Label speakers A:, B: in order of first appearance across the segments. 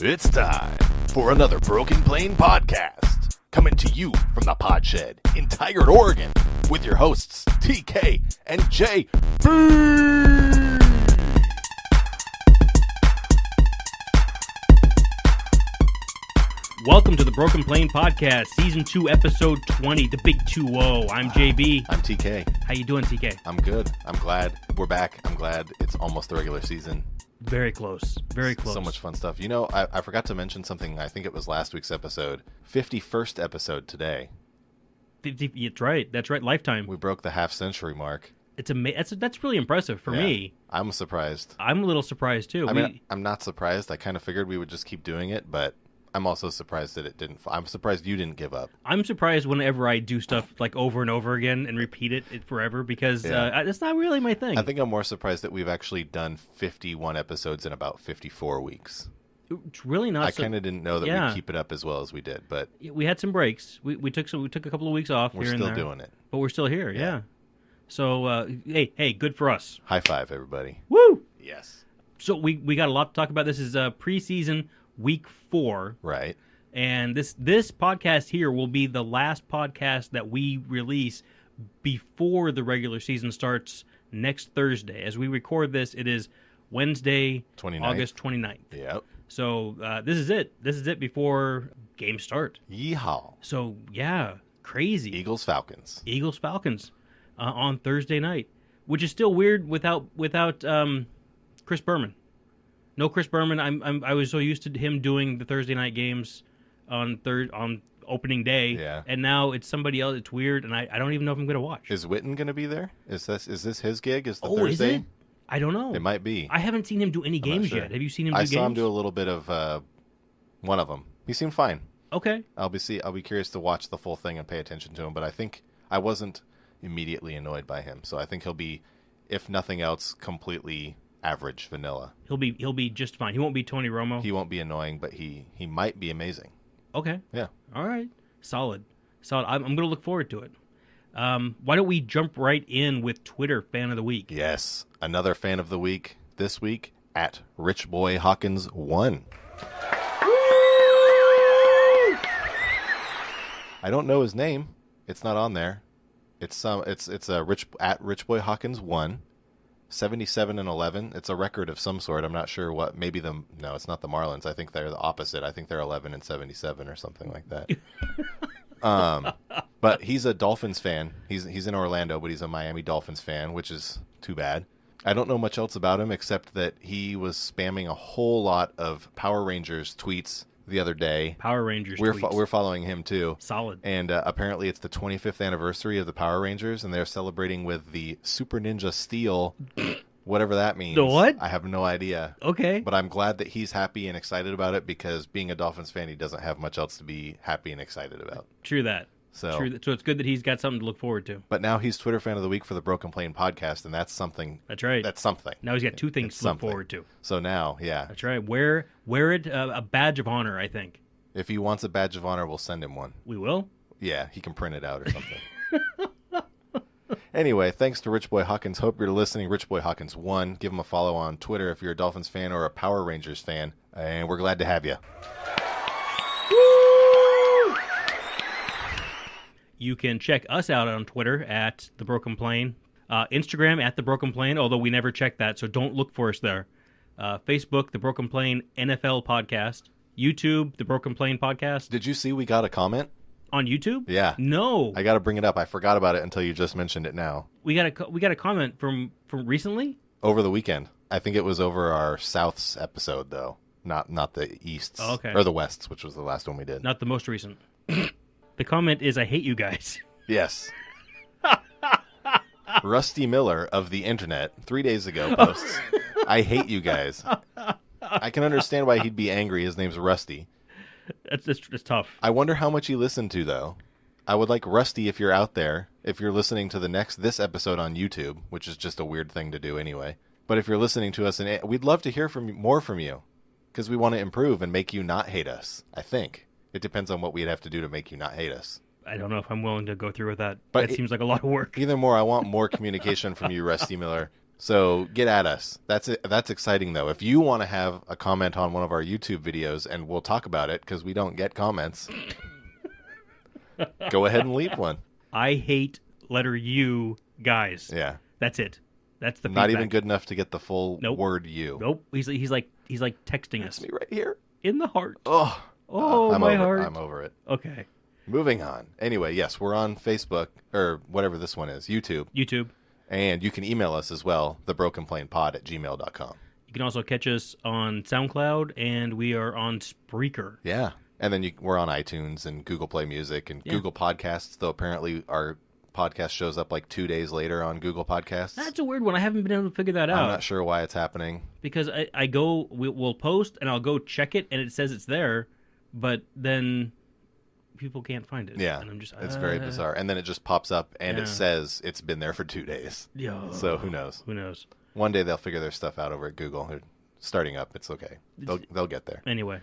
A: It's time for another Broken Plane podcast, coming to you from the Pod Shed in Tigard, Oregon, with your hosts TK and JB.
B: Welcome to the Broken Plane Podcast, Season 2, Episode 20, the Big 2-0. I'm JB.
A: I'm TK.
B: How you doing, TK?
A: I'm good. I'm glad we're back. I'm glad it's almost the regular season.
B: Very close. Very close.
A: So much fun stuff. You know, I forgot to mention something. I think it was last week's episode. 51st episode today.
B: That's right. That's right. Lifetime.
A: We broke the half-century mark.
B: That's really impressive for me.
A: I'm surprised.
B: I'm a little surprised, too.
A: I'm not surprised. I kind of figured we would just keep doing it, but I'm also surprised that it didn't. I'm surprised you didn't give up.
B: I'm surprised whenever I do stuff like over and over again and repeat it forever because it's not really my thing.
A: I think I'm more surprised that we've actually done 51 episodes in about 54 weeks.
B: It's really not.
A: I kind of didn't know that we'd keep it up as well as we did, but
B: we had some breaks. We took a couple of weeks off.
A: We're
B: here
A: still
B: and there,
A: doing it,
B: but we're still here. Yeah. So hey, good for us.
A: High five, everybody.
B: Woo!
A: Yes.
B: So we got a lot to talk about. This is preseason week 4.
A: Right.
B: And this podcast here will be the last podcast that we release before the regular season starts next Thursday. As we record this, it is Wednesday,
A: 29th.
B: August 29th.
A: Yep.
B: So this is it. This is it before games start.
A: Yeehaw.
B: So, yeah, crazy.
A: Eagles-Falcons.
B: Eagles-Falcons on Thursday night, which is still weird without Chris Berman. No Chris Berman. I was so used to him doing the Thursday night games on opening day, and now it's somebody else. It's weird, and I don't even know if I'm going to watch.
A: Is Witten going to be there? Is this his gig? Is the
B: Thursday?
A: Thursday?
B: Is it? I don't know.
A: It might be.
B: I haven't seen him do any games yet. Have you seen him do games?
A: I saw him do a little bit of one of them. He seemed fine.
B: Okay.
A: I'll be curious to watch the full thing and pay attention to him, but I think I wasn't immediately annoyed by him, so I think he'll be, if nothing else, completely average vanilla.
B: He'll be just fine. He won't be Tony Romo.
A: He won't be annoying, but he might be amazing.
B: Okay.
A: Yeah.
B: All right. Solid. I'm going to look forward to it. Why don't we jump right in with Twitter Fan of the Week?
A: Yes. Another Fan of the Week this week at RichBoyHawkins1. I don't know his name. It's not on there. It's at RichBoyHawkins1. 77 and 11. It's a record of some sort. I'm not sure what. Maybe no, it's not the Marlins. I think they're the opposite. I think they're 11 and 77 or something like that. But he's a Dolphins fan. He's in Orlando, but he's a Miami Dolphins fan, which is too bad. I don't know much else about him except that he was spamming a whole lot of Power Rangers tweets the other day.
B: Power Rangers tweets.
A: We're following him too.
B: Solid.
A: And apparently it's the 25th anniversary of the Power Rangers, and they're celebrating with the Super Ninja Steel, whatever that means.
B: The what?
A: I have no idea.
B: Okay.
A: But I'm glad that he's happy and excited about it, because being a Dolphins fan, he doesn't have much else to be happy and excited about.
B: True that. So it's good that he's got something to look forward to.
A: But now he's Twitter Fan of the Week for the Broken Plane podcast, and that's something.
B: That's right.
A: That's something.
B: Now he's got two things to look forward to.
A: So now, yeah.
B: That's right. Wear it, a badge of honor, I think.
A: If he wants a badge of honor, we'll send him one.
B: We will?
A: Yeah, he can print it out or something. Anyway, thanks to Rich Boy Hawkins. Hope you're listening. Rich Boy Hawkins 1. Give him a follow on Twitter if you're a Dolphins fan or a Power Rangers fan. And we're glad to have you.
B: You can check us out on Twitter at The Broken Plane. Instagram at The Broken Plane, although we never check that, so don't look for us there. Facebook, The Broken Plane NFL Podcast. YouTube, The Broken Plane Podcast.
A: Did you see we got a comment?
B: On YouTube?
A: Yeah.
B: No.
A: I got to bring it up. I forgot about it until you just mentioned it now.
B: We got a comment from recently?
A: Over the weekend. I think it was over our Souths episode, though. Not the Easts.
B: Oh, okay.
A: Or the Wests, which was the last one we did.
B: Not the most recent. The comment is, I hate you guys.
A: Yes. Rusty Miller of the internet 3 days ago posts, I hate you guys. I can understand why he'd be angry. His name's Rusty.
B: It's tough.
A: I wonder how much he listened to, though. I would like Rusty, if you're out there, if you're listening to this episode on YouTube, which is just a weird thing to do anyway. But if you're listening to us, we'd love to hear more from you, because we want to improve and make you not hate us, I think. It depends on what we'd have to do to make you not hate us.
B: I don't know if I'm willing to go through with that.
A: But
B: that seems like a lot of work.
A: Either more, I want more communication from you, Rusty Miller. So get at us. That's exciting, though. If you want to have a comment on one of our YouTube videos, and we'll talk about it because we don't get comments, go ahead and leave one.
B: I hate letter U guys.
A: Yeah.
B: That's it. That's the
A: Not
B: feedback.
A: even good enough to get the full word U.
B: Nope. He's like texting us
A: That's me right here.
B: in the heart.
A: Oh,
B: my heart.
A: I'm over it.
B: Okay.
A: Moving on. Anyway, yes, we're on Facebook, or whatever this one is, YouTube. And you can email us as well, thebrokenplanepod@gmail.com.
B: You can also catch us on SoundCloud, and we are on Spreaker.
A: Yeah. And then we're on iTunes and Google Play Music and Google Podcasts, though apparently our podcast shows up like 2 days later on Google Podcasts.
B: That's a weird one. I haven't been able to figure that out.
A: I'm not sure why it's happening.
B: Because we'll post, and I'll go check it, and it says it's there, but then people can't find it.
A: Yeah,
B: and I'm just,
A: it's very bizarre. And then it just pops up, and it says it's been there for 2 days.
B: Yeah.
A: So who knows?
B: Who knows?
A: One day they'll figure their stuff out over at Google. They're starting up. It's okay. They'll get there.
B: Anyway.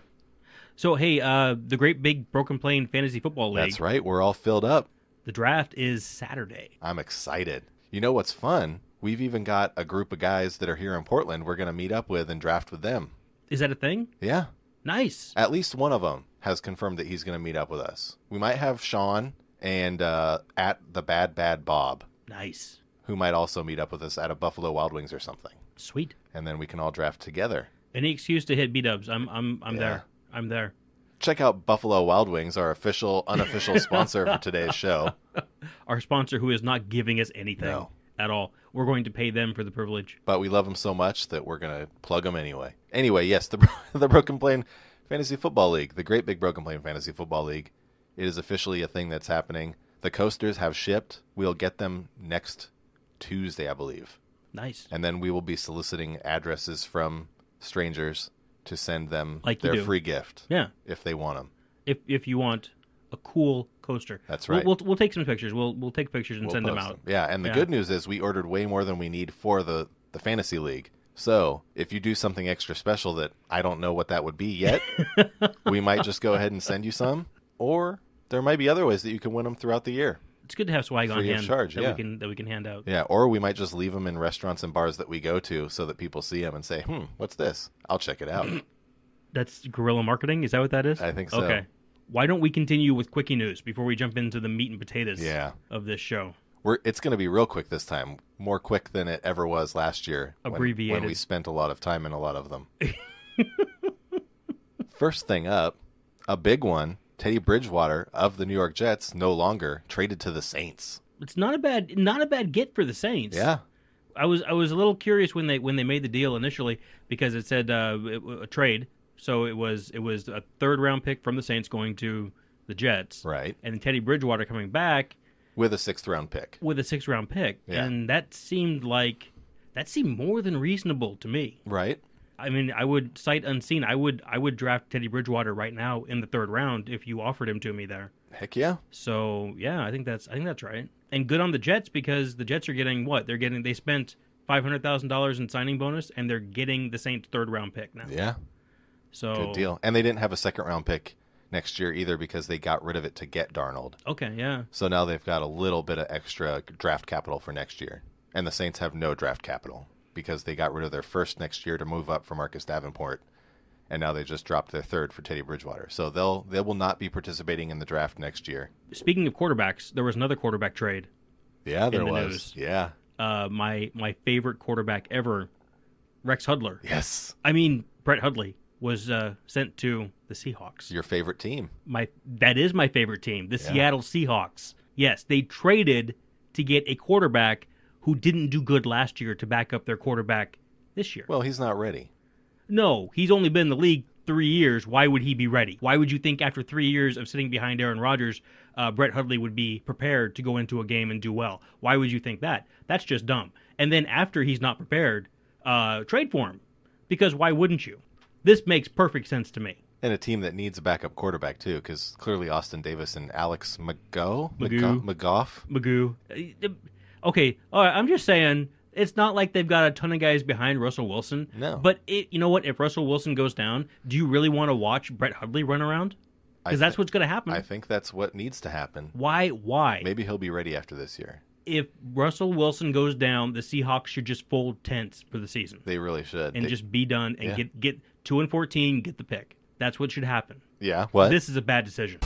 B: So, hey, the Great Big Broken Plane Fantasy Football League.
A: That's right. We're all filled up.
B: The draft is Saturday.
A: I'm excited. You know what's fun? We've even got a group of guys that are here in Portland we're going to meet up with and draft with them.
B: Is that a thing?
A: Yeah.
B: Nice.
A: At least one of them has confirmed that he's going to meet up with us. We might have Sean and at the Bad Bob.
B: Nice.
A: Who might also meet up with us at a Buffalo Wild Wings or something.
B: Sweet.
A: And then we can all draft together.
B: Any excuse to hit B-dubs. I'm there. I'm there.
A: Check out Buffalo Wild Wings, our unofficial sponsor for today's show.
B: Our sponsor who is not giving us anything at all. We're going to pay them for the privilege.
A: But we love them so much that we're going to plug them anyway. Anyway, yes, the Broken Plane Fantasy Football League, the Great Big Broken Plane Fantasy Football League, it is officially a thing that's happening. The coasters have shipped. We'll get them next Tuesday, I believe.
B: Nice.
A: And then we will be soliciting addresses from strangers to send them their free gift.
B: Yeah.
A: If they want them.
B: If you want a cool coaster.
A: That's right.
B: We'll take some pictures. We'll take pictures and send them out.
A: Yeah, and the good news is we ordered way more than we need for the fantasy league. So if you do something extra special that I don't know what that would be yet, we might just go ahead and send you some. Or there might be other ways that you can win them throughout the year.
B: It's good to have swag on hand
A: of charge,
B: that we can hand out.
A: Yeah, or we might just leave them in restaurants and bars that we go to so that people see them and say, what's this? I'll check it out.
B: That's guerrilla marketing? Is that what that is?
A: I think so.
B: Okay. Why don't we continue with Kwik-E-Newz before we jump into the meat and potatoes of this show?
A: It's going to be real quick this time. More quick than it ever was last year.
B: Abbreviated.
A: When we spent a lot of time in a lot of them. First thing up, a big one. Teddy Bridgewater of the New York Jets no longer traded to the Saints.
B: It's not a bad get for the Saints.
A: Yeah.
B: I was a little curious when they made the deal initially because it said a trade. So it was a third round pick from the Saints going to the Jets.
A: Right.
B: And Teddy Bridgewater coming back
A: with a 6th round pick.
B: Yeah. And that seemed more than reasonable to me.
A: Right.
B: I mean, I would sight unseen. I would draft Teddy Bridgewater right now in the 3rd round if you offered him to me there.
A: Heck yeah.
B: So yeah, I think that's right. And good on the Jets because the Jets are getting what? They spent $500,000 in signing bonus and they're getting the Saints 3rd round pick now.
A: Yeah.
B: So
A: good deal. And they didn't have a 2nd round pick next year either because they got rid of it to get Darnold.
B: Okay, yeah.
A: So now they've got a little bit of extra draft capital for next year. And the Saints have no draft capital because they got rid of their 1st next year to move up for Marcus Davenport. And now they just dropped their 3rd for Teddy Bridgewater. So they will not be participating in the draft next year.
B: Speaking of quarterbacks, there was another quarterback trade.
A: Yeah, there was.
B: News.
A: Yeah.
B: My favorite quarterback ever, Rex Hudler.
A: Yes.
B: I mean, Brett Hundley was sent to the Seahawks.
A: Your favorite team.
B: That is my favorite team, the Seattle Seahawks. Yes, they traded to get a quarterback who didn't do good last year to back up their quarterback this year.
A: Well, he's not ready.
B: No, he's only been in the league 3 years. Why would he be ready? Why would you think after 3 years of sitting behind Aaron Rodgers, Brett Hundley would be prepared to go into a game and do well? Why would you think that? That's just dumb. And then after he's not prepared, trade for him. Because why wouldn't you? This makes perfect sense to me.
A: And a team that needs a backup quarterback, too, because clearly Austin Davis and Alex
B: Magoo. Okay, all right, I'm just saying, it's not like they've got a ton of guys behind Russell Wilson.
A: No.
B: But you know what? If Russell Wilson goes down, do you really want to watch Brett Hundley run around? Because that's what's going to happen.
A: I think that's what needs to happen.
B: Why?
A: Maybe he'll be ready after this year.
B: if Russell Wilson goes down, the Seahawks should just fold tents for the season
A: They really should.
B: and just be done and get 2-14, get the pick. That's what should happen.
A: Yeah, what?
B: This is a bad decision.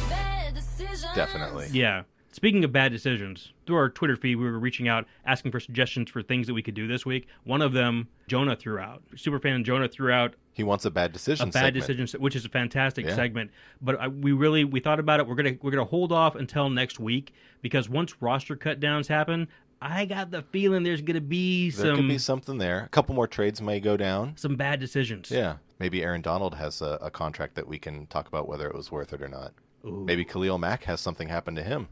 A: Definitely.
B: Yeah. Speaking of bad decisions, through our Twitter feed, we were reaching out, asking for suggestions for things that we could do this week. One of them, Jonah threw out. Superfan Jonah threw out
A: He wants a bad decision
B: decision, which is a fantastic segment. But we thought about it. We're gonna hold off until next week because once roster cut downs happen, I got the feeling there's gonna be
A: There could be something there. A couple more trades may go down.
B: some bad decisions.
A: Yeah. Maybe Aaron Donald has a contract that we can talk about whether it was worth it or not.
B: Ooh.
A: Maybe Khalil Mack has something happen to him.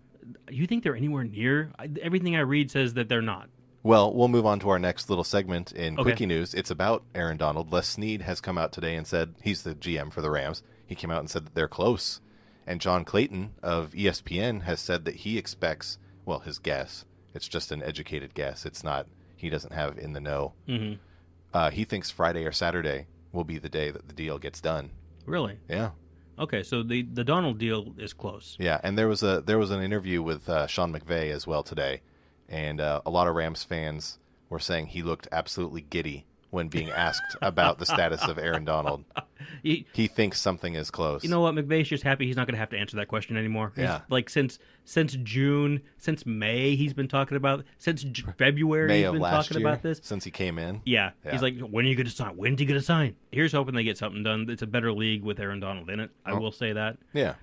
B: You think they're anywhere near? Everything I read says that they're not.
A: Well, we'll move on to our next little segment in
B: Okay.
A: Kwik-E-Newz. It's about Aaron Donald. Les Snead has come out today and said, he's the GM for the Rams. He came out and said that they're close. And John Clayton of ESPN has said that he expects, well, his guess, it's just an educated guess. It's not, he doesn't have in the know.
B: Mm-hmm.
A: He thinks Friday or Saturday will be the day that the deal gets done.
B: Really?
A: Yeah.
B: Okay, so the Donald deal is close.
A: Yeah, and there was an interview with Sean McVay as well today, and a lot of Rams fans were saying he looked absolutely giddy when being asked about the status of Aaron Donald. He thinks something is close.
B: You know what? McVay's just happy he's not going to have to answer that question anymore.
A: Yeah.
B: Like since June, since May, he's been talking about. Since February,
A: May
B: he's
A: of
B: been
A: last
B: talking
A: year,
B: about this.
A: since he came in.
B: Yeah.
A: Yeah.
B: He's like, when are you going to sign? When's he going to sign? Here's hoping they get something done. It's a better league with Aaron Donald in it. I will say that.
A: Yeah.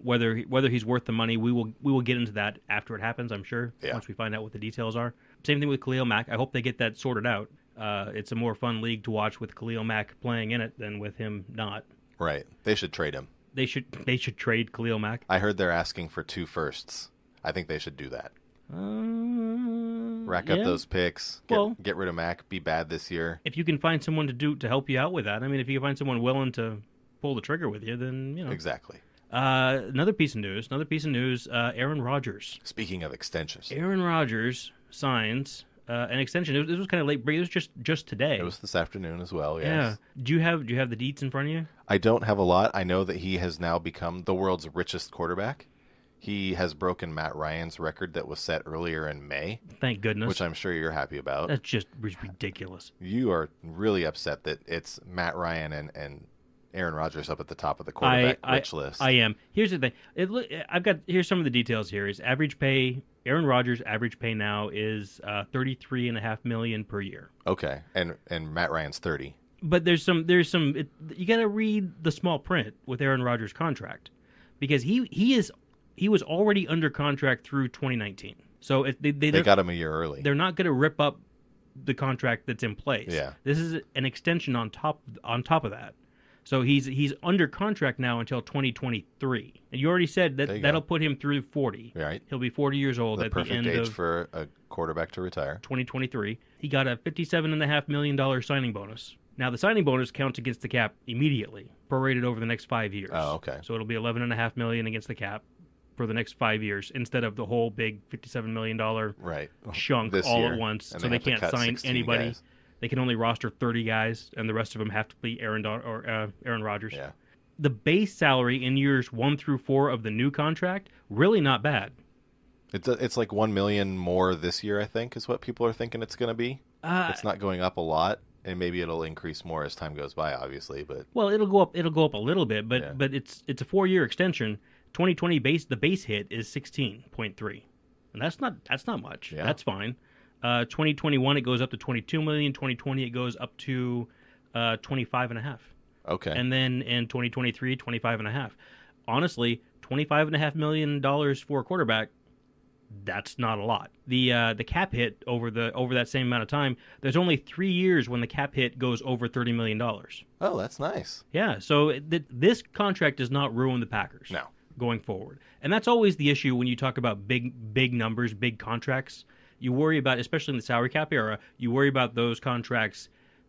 B: Whether he's worth the money, we will get into that after it happens. I'm sure.
A: Yeah.
B: Once we find out what the details are. Same thing with Khalil Mack. I hope they get that sorted out. It's a more fun league to watch with Khalil Mack playing in it than with him not.
A: Right. They should trade him.
B: They should trade Khalil Mack.
A: I heard they're asking for 2 firsts. I think they should do that. Rack up those picks. Get rid of Mack. Be bad this year.
B: If you can find someone to help you out with that. I mean, if you can find someone willing to pull the trigger with you, then
A: Exactly.
B: Another piece of news. Aaron Rodgers.
A: Speaking of extensions,
B: Aaron Rodgers signs an extension. This was kind of late. It was just today.
A: it was this afternoon as well. Yes.
B: Yeah. Do you have the deets in front of you?
A: I don't have a lot. I know that he has now become the world's richest quarterback. He has broken Matt Ryan's record that was set earlier in May.
B: Thank goodness.
A: Which I'm sure you're happy about.
B: That's just ridiculous.
A: You are really upset that it's Matt Ryan and Aaron Rodgers up at the top of the quarterback rich list.
B: I am. Here's the thing. Here's some of the details here. His average pay, Aaron Rodgers' average pay now is $33.5 million per year.
A: Okay, and Matt Ryan's 30.
B: But there's some. You got to read the small print with Aaron Rodgers' contract because he was already under contract through 2019. So they
A: got him a year early.
B: They're not going to rip up the contract that's in place.
A: Yeah.
B: This is an extension on top of that. So he's under contract now until 2023. And you already said that'll put him through 40.
A: Right.
B: He'll be 40 years old at the end
A: perfect age
B: of
A: for a quarterback to retire.
B: 2023. He got a $57.5 million signing bonus. Now, the signing bonus counts against the cap immediately, prorated over the next 5 years.
A: Oh, okay.
B: So it'll be $11.5 million against the cap for the next 5 years instead of the whole big $57 million chunk all
A: year.
B: at once.
A: And
B: So they can't sign
A: 16
B: anybody.
A: guys.
B: They can only roster 30 guys, and the rest of them have to be Aaron Rodgers.
A: Yeah.
B: The base salary in years 1 through 4 of the new contract, really not bad.
A: It's like $1 million more this year, I think, is what people are thinking it's going to be. It's not going up a lot, and maybe it'll increase more as time goes by, obviously. But
B: well, it'll go up a little bit, but it's a 4-year extension. 2020 the base hit is 16.3, and that's not much.
A: Yeah.
B: That's fine. 2021 it goes up to 22 million. 2020 it goes up to 25.5.
A: Okay.
B: And then in 2023, 25.5. Honestly, $25.5 million for a quarterback, that's not a lot. The cap hit over that same amount of time, there's only 3 years when the cap hit goes over $30 million.
A: Oh, that's nice.
B: Yeah, so this contract does not ruin the Packers.
A: No.
B: Going forward. And that's always the issue when you talk about big numbers, big contracts. You worry about, especially in the salary cap era, you worry about those contracts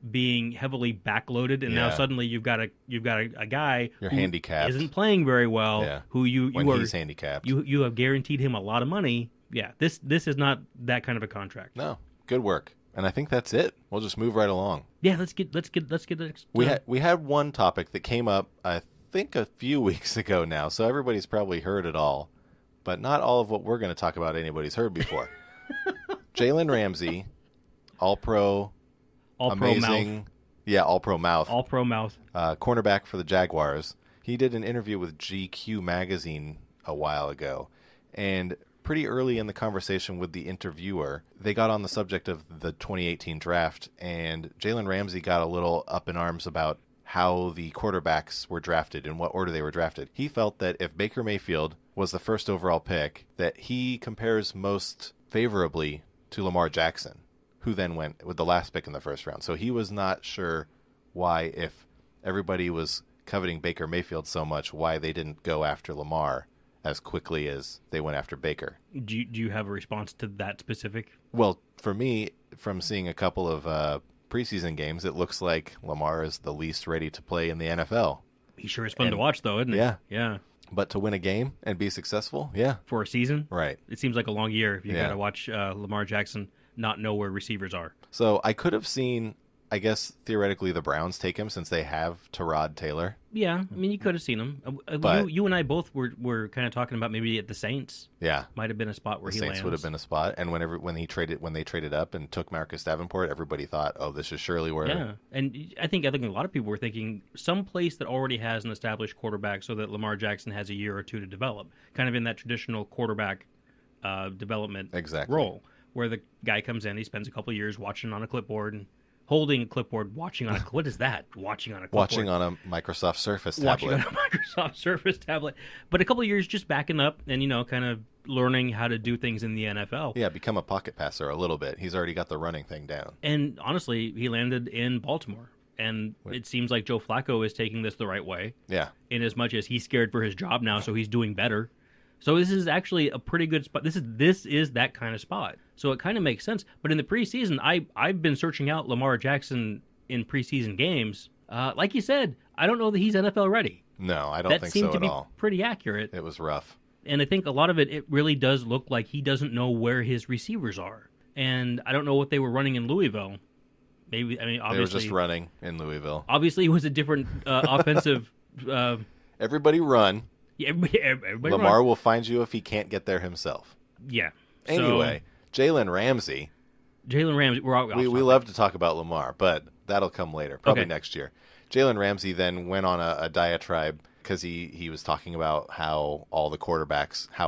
B: being heavily backloaded, and now suddenly you've got a guy
A: You're
B: who
A: handicapped.
B: isn't playing very well. Who
A: he's handicapped.
B: You have guaranteed him a lot of money. Yeah, this is not that kind of a contract.
A: No, good work. And I think that's it. We'll just move right along.
B: Yeah, let's get.
A: We had one topic that came up, I think, a few weeks ago now, so everybody's probably heard it all, but not all of what we're going to talk about anybody's heard before. Jalen Ramsey, All-Pro, amazing.
B: Mouth.
A: Yeah, All-Pro mouth.
B: All-Pro mouth.
A: Cornerback for the Jaguars. He did an interview with GQ magazine a while ago, and pretty early in the conversation with the interviewer, they got on the subject of the 2018 draft, and Jalen Ramsey got a little up in arms about how the quarterbacks were drafted, in what order they were drafted. He felt that if Baker Mayfield was the first overall pick, that he compares most favorably to Lamar Jackson, who then went with the last pick in the first round. So he was not sure why, if everybody was coveting Baker Mayfield so much, why they didn't go after Lamar as quickly as they went after Baker.
B: Do you have a response to that specific?
A: Well, for me, from seeing a couple of preseason games, it looks like Lamar is the least ready to play in the NFL.
B: He sure is fun to watch, though, isn't he?
A: Yeah.
B: Yeah.
A: But to win a game and be successful, yeah.
B: For a season?
A: Right.
B: It seems like a long year if you got to watch Lamar Jackson not know where receivers are.
A: So I could have seen, I guess, theoretically, the Browns take him since they have Tyrod Taylor.
B: Yeah, I mean, you could have seen him.
A: But
B: you and I both were kind of talking about maybe at the Saints.
A: Yeah.
B: Might have been a spot where
A: The
B: he
A: Saints
B: lands.
A: would have been a spot. And when they traded up and took Marcus Davenport, everybody thought, oh, this is surely where...
B: Yeah, and I think a lot of people were thinking some place that already has an established quarterback so that Lamar Jackson has a year or two to develop, kind of in that traditional quarterback development role, where the guy comes in, he spends a couple of years watching on a clipboard and holding a clipboard, watching on a... What is that? Watching on a clipboard.
A: Watching on a Microsoft Surface
B: Watching
A: tablet.
B: on a Microsoft Surface tablet. But a couple of years just backing up and, kind of learning how to do things in the NFL.
A: Yeah, become a pocket passer a little bit. He's already got the running thing down.
B: And honestly, he landed in Baltimore. And it seems like Joe Flacco is taking this the right way.
A: Yeah.
B: In as much as he's scared for his job now, so he's doing better. So this is actually a pretty good spot. This is that kind of spot. So it kind of makes sense. But in the preseason, I've been searching out Lamar Jackson in preseason games. Like you said, I don't know that he's NFL ready.
A: No, I don't think so at all.
B: That seemed to be pretty accurate.
A: It was rough.
B: And I think a lot of it really does look like he doesn't know where his receivers are. And I don't know what they were running in Louisville. Obviously
A: they were just running in Louisville.
B: Obviously, it was a different offensive.
A: Everybody run.
B: Yeah, everybody
A: Lamar
B: run.
A: will find you if he can't get there himself.
B: Yeah.
A: Anyway, Jalen Ramsey.
B: We
A: love to talk about Lamar, but that'll come later, probably
B: Okay.
A: next year. Jalen Ramsey then went on a diatribe because he was talking about how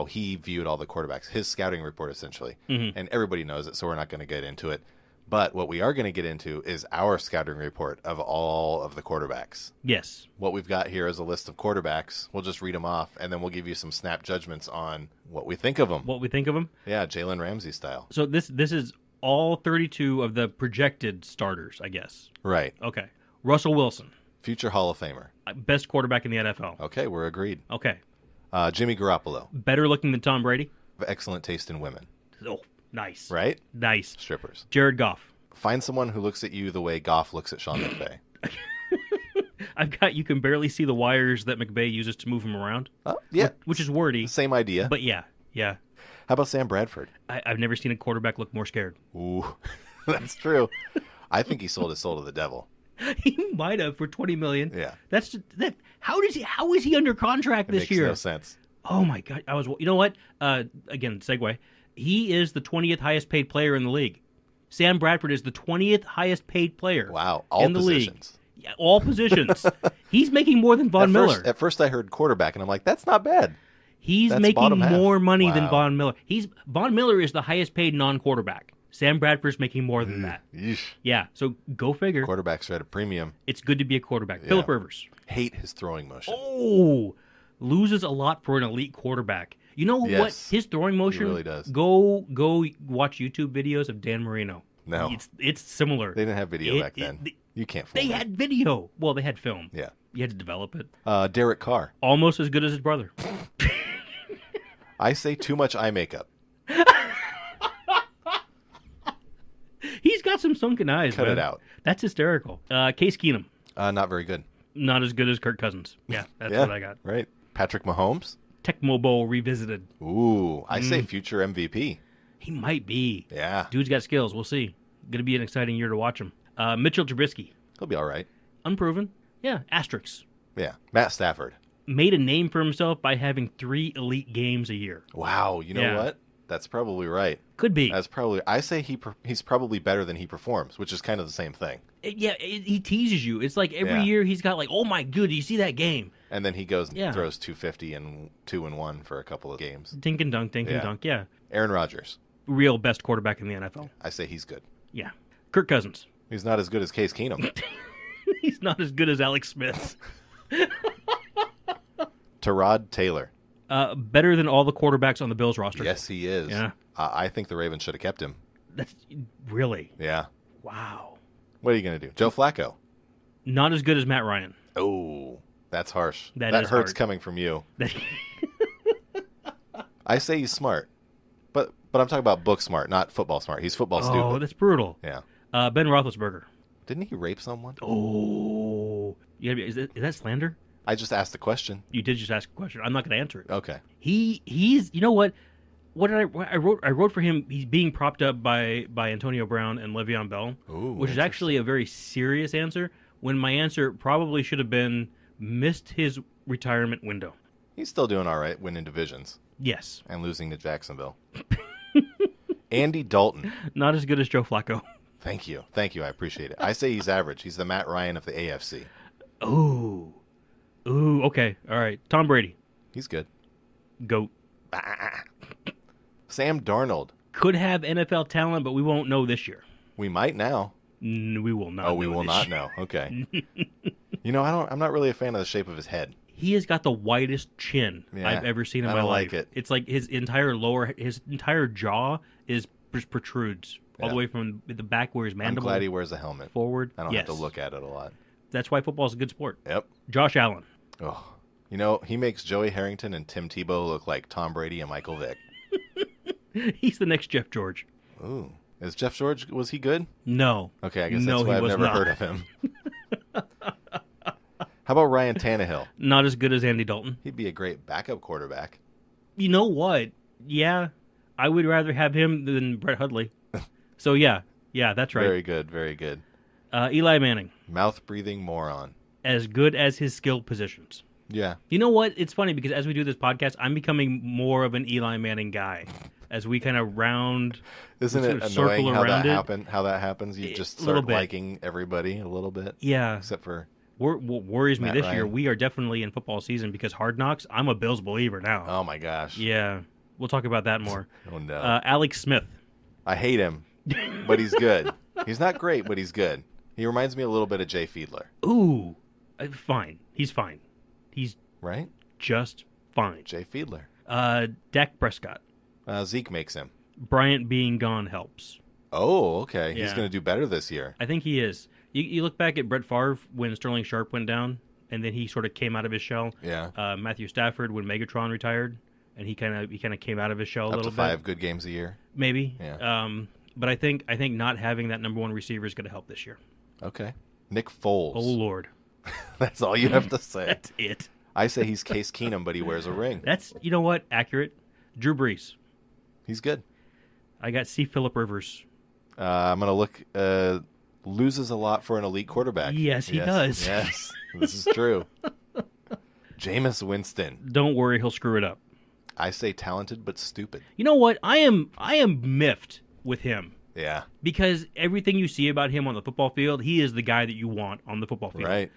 A: he viewed all the quarterbacks, his scouting report essentially.
B: Mm-hmm.
A: And everybody knows it, so we're not going to get into it. But what we are going to get into is our scouting report of all of the quarterbacks.
B: Yes.
A: What we've got here is a list of quarterbacks. We'll just read them off, and then we'll give you some snap judgments on what we think of them.
B: What we think of him?
A: Yeah, Jalen Ramsey style.
B: So this is all 32 of the projected starters, I guess.
A: Right.
B: Okay. Russell Wilson,
A: Future Hall of Famer.
B: best quarterback in the NFL.
A: Okay, we're agreed.
B: Okay.
A: Jimmy Garoppolo.
B: Better looking than Tom Brady.
A: Excellent taste in women.
B: Oh, nice.
A: Right?
B: Nice.
A: Strippers.
B: Jared Goff.
A: Find someone who looks at you the way Goff looks at Sean McVay.
B: I've got you can barely see the wires that McVay uses to move him around.
A: Yeah.
B: Which is wordy.
A: Same idea.
B: But yeah.
A: How about Sam Bradford?
B: I've never seen a quarterback look more scared.
A: Ooh, that's true. I think he sold his soul to the devil.
B: He might have for $20 million.
A: Yeah.
B: How is he under contract this year?
A: Makes no sense.
B: Oh my God. You know what? Again, segue. He is the 20th highest paid player in the league. Sam Bradford is the 20th highest paid player.
A: Wow. All
B: in the
A: positions.
B: League. Yeah, all positions. He's making more than Von Miller.
A: At first I heard quarterback, and I'm like, that's not bad.
B: He's making more money than
A: Wow.
B: Von Miller. Von Miller is the highest paid non-quarterback. Sam Bradford's making more than that.
A: Yeesh.
B: Yeah, so go figure.
A: Quarterbacks are at a premium.
B: It's good to be a quarterback.
A: Yeah.
B: Phillip Rivers.
A: Hate his throwing motion.
B: Oh, loses a lot for an elite quarterback. You know
A: Yes.
B: what? His throwing motion.
A: He really does.
B: Go watch YouTube videos of Dan Marino.
A: No.
B: It's similar.
A: They didn't have video back then. You can't fool
B: They
A: me.
B: had video. Well, they had film.
A: Yeah.
B: You had to develop it.
A: Derek Carr.
B: Almost as good as his brother.
A: I say too much eye makeup.
B: He's got some sunken eyes.
A: Cut
B: man.
A: it out.
B: That's hysterical. Case Keenum.
A: Not very good.
B: Not as good as Kirk Cousins. Yeah, that's what I got.
A: Right. Patrick Mahomes.
B: Tecmo Bowl revisited.
A: Ooh, I say future MVP.
B: He might be.
A: Yeah.
B: Dude's got skills. We'll see. Going to be an exciting year to watch him. Mitchell Trubisky.
A: He'll be all right.
B: Unproven. Yeah, asterisks.
A: Yeah. Matt Stafford.
B: Made a name for himself by having 3 elite games a year.
A: Wow. You know what? That's probably right.
B: Could be.
A: I say he's probably better than he performs, which is kind of the same thing.
B: He teases you. It's like every year he's got like, oh my good, you see that game?
A: And then he goes and throws 250 and 2-1 for a couple of games.
B: Dink and dunk, dink and dunk, yeah.
A: Aaron Rodgers.
B: Real best quarterback in the NFL.
A: I say he's good.
B: Yeah. Kirk Cousins.
A: He's not as good as Case Keenum.
B: He's not as good as Alex Smith.
A: Tyrod Taylor.
B: Better than all the quarterbacks on the Bills roster.
A: Yes, he is.
B: Yeah.
A: I think the Ravens should have kept him.
B: That's really?
A: Yeah.
B: Wow.
A: What are you going to do? Joe Flacco.
B: Not as good as Matt Ryan.
A: Oh, that's harsh.
B: That
A: hurts
B: hard.
A: Coming from you. I say he's smart. But I'm talking about book smart, not football smart. He's football stupid.
B: Oh, that's brutal.
A: Yeah.
B: Ben Roethlisberger.
A: Didn't he rape someone?
B: Oh. Is that slander?
A: I just asked the question.
B: You did just ask a question. I'm not going to answer it.
A: Okay.
B: He's you know what? What did I wrote for him? He's being propped up by Antonio Brown and Le'Veon Bell, which is actually a very serious answer. When my answer probably should have been missed his retirement window.
A: He's still doing all right, winning divisions.
B: Yes.
A: And losing to Jacksonville. Andy Dalton.
B: Not as good as Joe Flacco.
A: Thank you. I appreciate it. I say he's average. He's the Matt Ryan of the AFC.
B: Ooh, okay. All right. Tom Brady.
A: He's good.
B: GOAT.
A: Sam Darnold.
B: Could have NFL talent, but we won't know this year.
A: We might now.
B: We will not.
A: Oh, we will not know. Okay. I'm not really a fan of the shape of his head.
B: He has got the widest chin I've ever seen in my life.
A: I like it.
B: It's like his entire jaw protrudes all the way from the back where his mandible.
A: I'm glad he wears a helmet.
B: Forward.
A: I don't have to look at it a lot.
B: That's why football is a good sport.
A: Yep.
B: Josh Allen.
A: Oh, he makes Joey Harrington and Tim Tebow look like Tom Brady and Michael Vick.
B: He's the next Jeff George.
A: Ooh. Is Jeff George, was he good?
B: No.
A: Okay, I guess that's why I've never heard of him. How about Ryan Tannehill?
B: Not as good as Andy Dalton.
A: He'd be a great backup quarterback.
B: You know what? Yeah, I would rather have him than Brett Hundley. So yeah, that's right.
A: Very good, very good.
B: Eli Manning.
A: Mouth-breathing moron.
B: As good as his skill positions.
A: Yeah.
B: You know what? It's funny because as we do this podcast, I'm becoming more of an Eli Manning guy. As we kind of round,
A: isn't it annoying how that happens? You just start liking everybody a little bit.
B: Yeah.
A: Except for
B: what worries me this
A: Ryan.
B: year, we are definitely in football season because Hard Knocks. I'm a Bills believer now.
A: Oh my gosh.
B: Yeah. We'll talk about that more.
A: Oh no.
B: Alex Smith.
A: I hate him, but he's good. He's not great, but he's good. He reminds me a little bit of Jay Fiedler.
B: Ooh, fine. He's fine. He's
A: right.
B: Just fine.
A: Jay Fiedler.
B: Dak Prescott.
A: Zeke makes him.
B: Bryant being gone helps.
A: Oh, okay.
B: Yeah.
A: He's going to do better this year.
B: I think he is. You look back at Brett Favre when Sterling Sharp went down, and then he sort of came out of his shell.
A: Yeah.
B: Matthew Stafford when Megatron retired, and he kind of came out of his shell a little bit.
A: Up to 5 good games a year.
B: Maybe.
A: Yeah.
B: But I think not having that number one receiver is going to help this year.
A: Okay. Nick Foles.
B: Oh Lord.
A: That's all you have to say.
B: That's it.
A: I say he's Case Keenum, but he wears a ring.
B: That's what accurate. Drew Brees.
A: He's good.
B: I got C. Phillip Rivers.
A: I'm going to look. Loses a lot for an elite quarterback.
B: Yes, he does.
A: Yes, this is true. Jameis Winston.
B: Don't worry, he'll screw it up.
A: I say talented but stupid.
B: You know what? I am miffed with him.
A: Yeah.
B: Because everything you see about him on the football field, he is the guy that you want on the football field.
A: Right.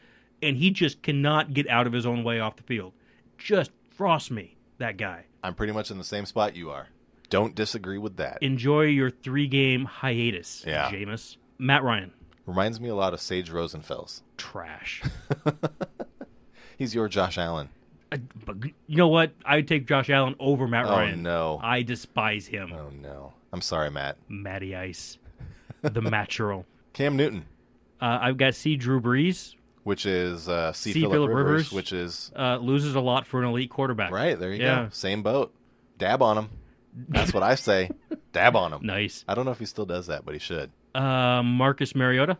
B: And he just cannot get out of his own way off the field. Just frost me, that guy.
A: I'm pretty much in the same spot you are. Don't disagree with that.
B: Enjoy your 3-game hiatus, Jameis. Matt Ryan.
A: Reminds me a lot of Sage Rosenfels.
B: Trash.
A: He's your Josh Allen.
B: But you know what? I'd take Josh Allen over Matt Ryan.
A: Oh, no.
B: I despise him.
A: Oh, no. I'm sorry, Matt.
B: Matty Ice. The Natural.
A: Cam Newton.
B: I've got C. Drew Brees.
A: Which is C. Phillip Rivers. Which is...
B: loses a lot for an elite quarterback.
A: Right, there you go. Same boat. Dab on him. That's what I say. Dab on him.
B: Nice.
A: I don't know if he still does that, but he should.
B: Marcus Mariota.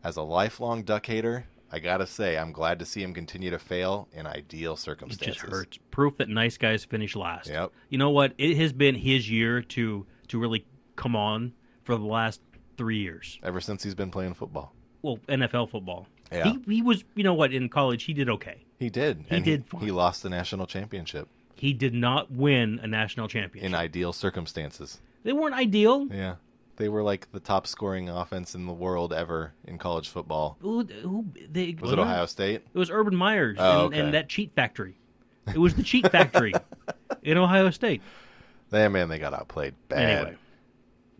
A: As a lifelong Duck hater, I gotta say, I'm glad to see him continue to fail in ideal circumstances.
B: It just hurts. Proof that nice guys finish last.
A: Yep.
B: You know what? It has been his year to really come on for the last 3 years.
A: Ever since he's been playing football.
B: Well, NFL football.
A: Yeah.
B: He was, in college, he did okay.
A: He did.
B: He did fine.
A: He lost the national championship.
B: He did not win a national championship.
A: In ideal circumstances.
B: They weren't ideal.
A: Yeah. They were like the top scoring offense in the world ever in college football.
B: Was
A: it Ohio State?
B: It was Urban Meyers and that cheat factory. It was the cheat factory in Ohio State.
A: They got outplayed bad.
B: Anyway.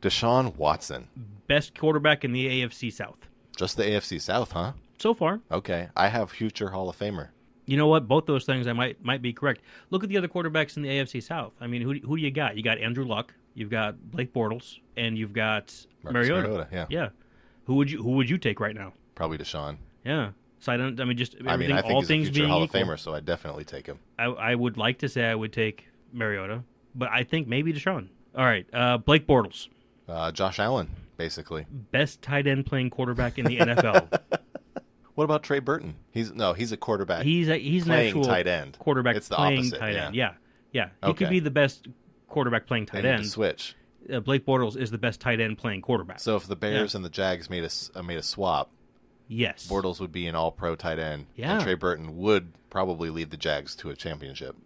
A: Deshaun Watson.
B: Best quarterback in the AFC South.
A: Just the AFC South, huh?
B: So far.
A: Okay. I have future Hall of Famer.
B: You know what? Both those things I might be correct. Look at the other quarterbacks in the AFC South. I mean, who do you got? You got Andrew Luck, you've got Blake Bortles, and you've got Mariota.
A: Yeah.
B: Who would you take right now?
A: Probably Deshaun.
B: Yeah. So I think
A: all
B: he's
A: things
B: a future
A: being Hall
B: equal,
A: of Famer, so I'd definitely take him.
B: I would like to say I would take Mariota, but I think maybe Deshaun. All right, Blake Bortles.
A: Josh Allen, basically.
B: Best tight end playing quarterback in the NFL.
A: What about Trey Burton? He's a quarterback.
B: He's an actual
A: tight end.
B: Quarterback
A: it's the
B: playing
A: opposite,
B: tight end. Yeah. He
A: Okay.
B: could be the best quarterback playing tight
A: They need
B: end.
A: to switch.
B: Blake Bortles is the best tight end playing quarterback.
A: So if the Bears and the Jags made a swap,
B: yes,
A: Bortles would be an all-pro tight end.
B: Yeah.
A: And Trey Burton would probably lead the Jags to a championship.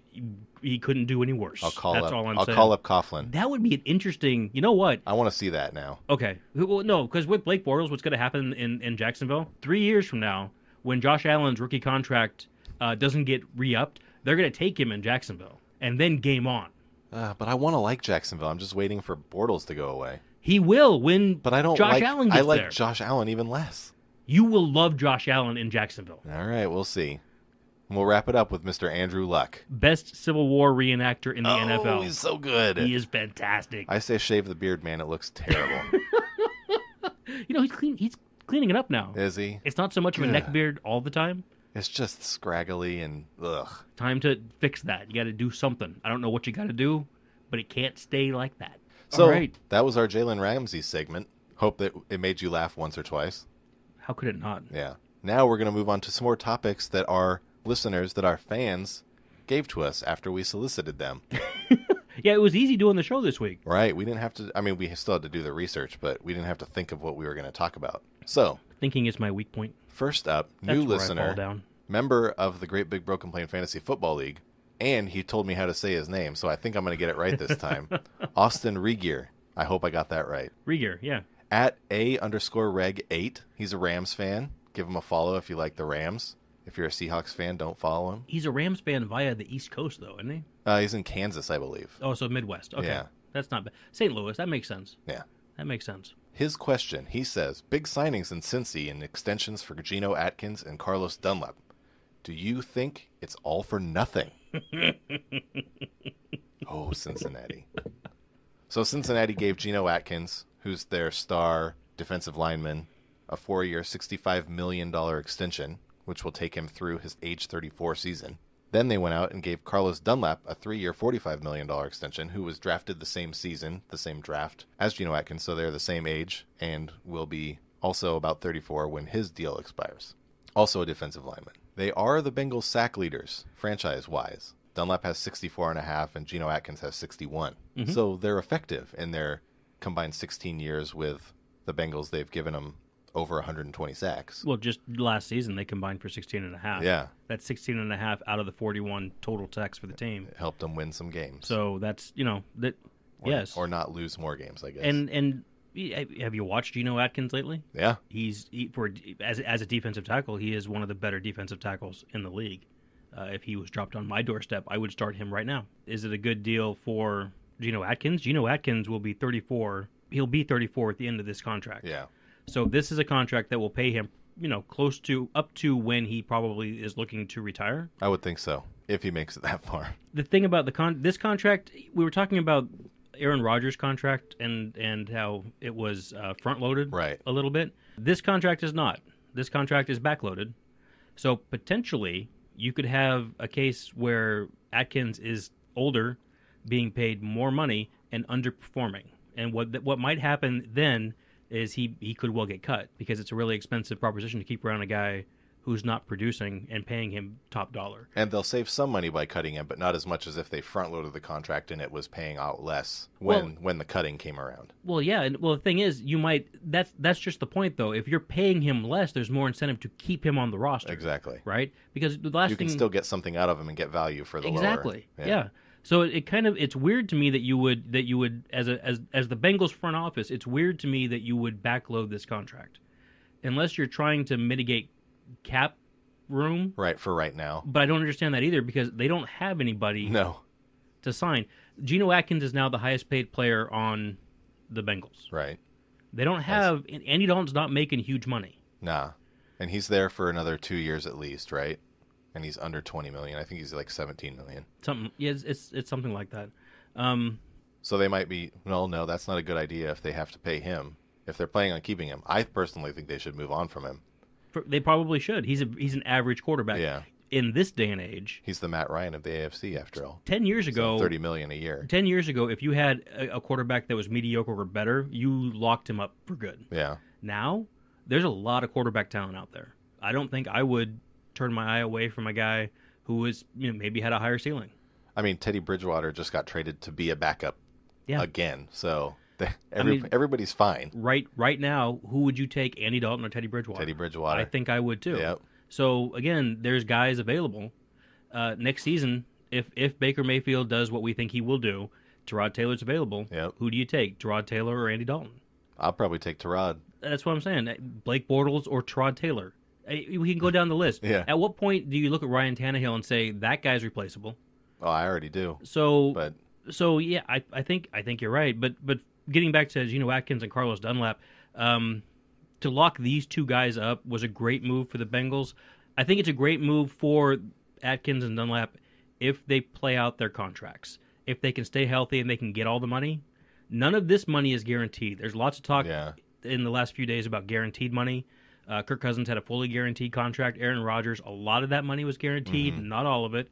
B: He couldn't do any worse.
A: I'll call
B: That's
A: up.
B: all I'm
A: I'll
B: saying.
A: call up Coughlin.
B: That would be an interesting. You know what?
A: I want to see that now.
B: Okay. Well, no, because with Blake Bortles, what's going to happen in Jacksonville? 3 years from now, when Josh Allen's rookie contract doesn't get re-upped, they're going to take him in Jacksonville, and then game on.
A: But I want to like Jacksonville. I'm just waiting for Bortles to go away.
B: He will when
A: But I don't
B: Josh Allen gets
A: I like
B: there.
A: Josh Allen even less.
B: You will love Josh Allen in Jacksonville.
A: All right, we'll see. And we'll wrap it up with Mr. Andrew Luck.
B: Best Civil War reenactor in the NFL.
A: He's so good.
B: He is fantastic.
A: I say shave the beard, man. It looks terrible.
B: He's cleaning it up now.
A: Is he?
B: It's not so much of a neck beard all the time.
A: It's just scraggly and ugh.
B: Time to fix that. You got to do something. I don't know what you got to do, but it can't stay like that.
A: So
B: all right.
A: That was our Jalen Ramsey segment. Hope that it made you laugh once or twice.
B: How could it not?
A: Yeah. Now we're going to move on to some more topics that our listeners, that our fans gave to us after we solicited them.
B: Yeah, it was easy doing the show this week.
A: Right. We didn't have to, we still had to do the research, but we didn't have to think of what we were going to talk about. So,
B: Thinking is my weak point.
A: first up,
B: That's
A: new
B: where I
A: listener,
B: fall down.
A: member of the Great Big Broken Plain Fantasy Football League, and he told me how to say his name, so I think I'm going to get it right this time. Austin Regier. I hope I got that right.
B: Regier, yeah.
A: At @A_Reg8. He's a Rams fan. Give him a follow if you like the Rams. If you're a Seahawks fan, don't follow him.
B: He's a Rams fan via the East Coast, though, isn't he?
A: He's in Kansas, I believe.
B: Oh, so Midwest. Okay.
A: Yeah.
B: That's not bad. St. Louis, that makes sense.
A: Yeah.
B: That makes sense.
A: His question, he says, big signings in Cincy and extensions for Geno Atkins and Carlos Dunlap. Do you think it's all for nothing? Oh, Cincinnati. So Cincinnati gave Geno Atkins, who's their star defensive lineman, a 4-year, $65 million extension, which will take him through his age 34 season. Then they went out and gave Carlos Dunlap a 3-year, $45 million extension, who was drafted the same season, the same draft, as Geno Atkins, so they're the same age and will be also about 34 when his deal expires. Also a defensive lineman. They are the Bengals sack leaders, franchise-wise. Dunlap has 64.5 and Geno Atkins has 61.
B: Mm-hmm.
A: So they're effective in their combined 16 years with the Bengals. They've given them over 120 sacks.
B: Well, just last season, they combined for 16.5.
A: Yeah.
B: That's 16.5 out of the 41 total sacks for the team.
A: It helped them win some games.
B: So that's, yes.
A: Or not lose more games, I guess.
B: And have you watched Geno Atkins lately?
A: Yeah.
B: As a defensive tackle, he is one of the better defensive tackles in the league. If he was dropped on my doorstep, I would start him right now. Is it a good deal for Geno Atkins? Geno Atkins will be 34. He'll be 34 at the end of this contract.
A: Yeah.
B: So this is a contract that will pay him, close to up to when he probably is looking to retire.
A: I would think so, if he makes it that far.
B: The thing about this contract, we were talking about Aaron Rodgers' contract and how it was front-loaded
A: Right.
B: a little bit. This contract is not. This contract is back-loaded. So potentially you could have a case where Atkins is older, being paid more money, and underperforming. And what might happen then is he could well get cut because it's a really expensive proposition to keep around a guy who's not producing and paying him top dollar.
A: And they'll save some money by cutting him, but not as much as if they front-loaded the contract and it was paying out less when the cutting came around.
B: Well, yeah, and the thing is, that's just the point though. If you're paying him less, there's more incentive to keep him on the roster.
A: Exactly.
B: Right? Because the last
A: you can still get something out of him and get value for the
B: exactly.
A: lower.
B: Yeah. So it's weird to me that you would as the Bengals front office, it's weird to me that you would backload this contract. Unless you're trying to mitigate cap room.
A: Right, for right now.
B: But I don't understand that either because they don't have anybody to sign. Geno Atkins is now the highest paid player on the Bengals.
A: Right.
B: They don't have Andy Dalton's not making huge money.
A: Nah. And he's there for another 2 years at least, right? And he's under 20 million. I think he's like 17 million.
B: Something it's something like that.
A: So they might be no, that's not a good idea if they have to pay him. If they're planning on keeping him, I personally think they should move on from him.
B: They probably should. He's an average quarterback.
A: Yeah.
B: In this day and age,
A: he's the Matt Ryan of the AFC. After all,
B: 10 years ago,
A: $30 million a year.
B: 10 years ago, if you had a quarterback that was mediocre or better, you locked him up for good.
A: Yeah.
B: Now, there's a lot of quarterback talent out there. I don't think I would turn my eye away from a guy who was maybe had a higher ceiling.
A: I mean, Teddy Bridgewater just got traded to be a backup again, so. Everybody's fine.
B: Right now, who would you take, Andy Dalton or Teddy Bridgewater?
A: Teddy Bridgewater.
B: I think I would too.
A: Yep.
B: So again, there's guys available. Next season, if Baker Mayfield does what we think he will do, Tyrod Taylor's available.
A: Yep.
B: Who do you take, Tyrod Taylor or Andy Dalton?
A: I'll probably take Tyrod.
B: That's what I'm saying. Blake Bortles or Tyrod Taylor. We can go down the list.
A: Yeah.
B: At what point do you look at Ryan Tannehill and say that guy's replaceable?
A: Oh, I already do.
B: So yeah, I think you're right. But getting back to Geno Atkins and Carlos Dunlap, to lock these two guys up was a great move for the Bengals. I think it's a great move for Atkins and Dunlap if they play out their contracts. If they can stay healthy and they can get all the money. None of this money is guaranteed. There's lots of talk in the last few days about guaranteed money. Kirk Cousins had a fully guaranteed contract. Aaron Rodgers, a lot of that money was guaranteed, not all of it.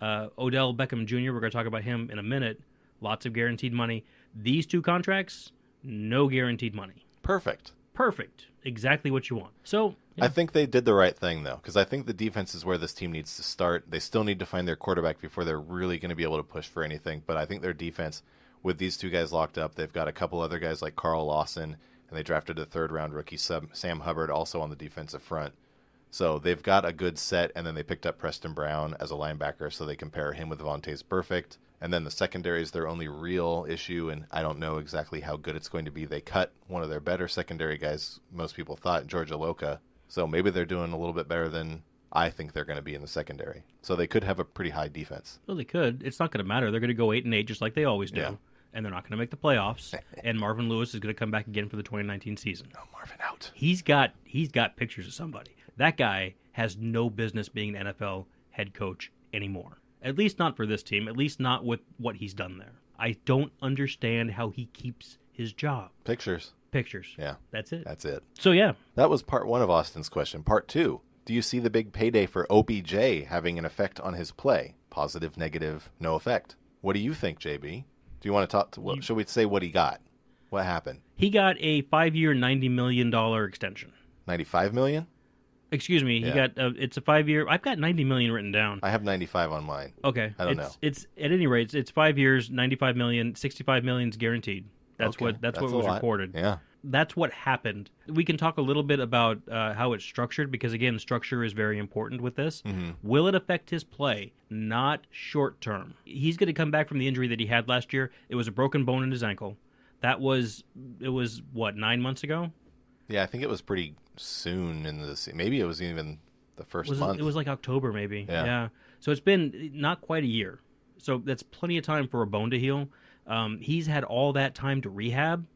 B: Odell Beckham Jr., we're going to talk about him in a minute. Lots of guaranteed money. These two contracts, no guaranteed money.
A: Perfect.
B: Exactly what you want. So
A: I think they did the right thing, though, because I think the defense is where this team needs to start. They still need to find their quarterback before they're really going to be able to push for anything. But I think their defense, with these two guys locked up, they've got a couple other guys like Carl Lawson, and they drafted a third-round rookie Sam Hubbard also on the defensive front. So they've got a good set, and then they picked up Preston Brown as a linebacker, so they can pair him with Vontaze Burfict. And then the secondary is their only real issue, and I don't know exactly how good it's going to be. They cut one of their better secondary guys, most people thought, George Aloka. So maybe they're doing a little bit better than I think they're going to be in the secondary. So they could have a pretty high defense.
B: Well, they could. It's not going to matter. They're going to go 8-8 just like they always do. Yeah. And they're not going to make the playoffs. And Marvin Lewis is going to come back again for the 2019 season.
A: No, Marvin out.
B: He's got pictures of somebody. That guy has no business being an NFL head coach anymore. At least not for this team. At least not with what he's done there. I don't understand how he keeps his job.
A: Pictures.
B: Yeah. That's it. So, yeah.
A: That was part one of Austin's question. Part two. Do you see the big payday for OBJ having an effect on his play? Positive, negative, no effect. What do you think, JB? Do you want to talk to should we say what he got? What happened?
B: He got a 5-year, $90 million extension.
A: $95 million?
B: Excuse me. He got it's a 5-year. I've got $90 million written down.
A: I have 95 on mine.
B: Okay.
A: I don't know.
B: It's at any rate, it's 5 years, $95 million, $65 million is guaranteed. That's what was reported.
A: Yeah.
B: That's what happened. We can talk a little bit about how it's structured because, again, structure is very important with this. Mm-hmm. Will it affect his play? Not short term. He's going to come back from the injury that he had last year. It was a broken bone in his ankle. It was, 9 months ago?
A: Yeah, I think it was pretty soon in the season. Maybe it was even the first month.
B: It was like October, maybe.
A: Yeah.
B: So it's been not quite a year. So that's plenty of time for a bone to heal. He's had all that time to rehab.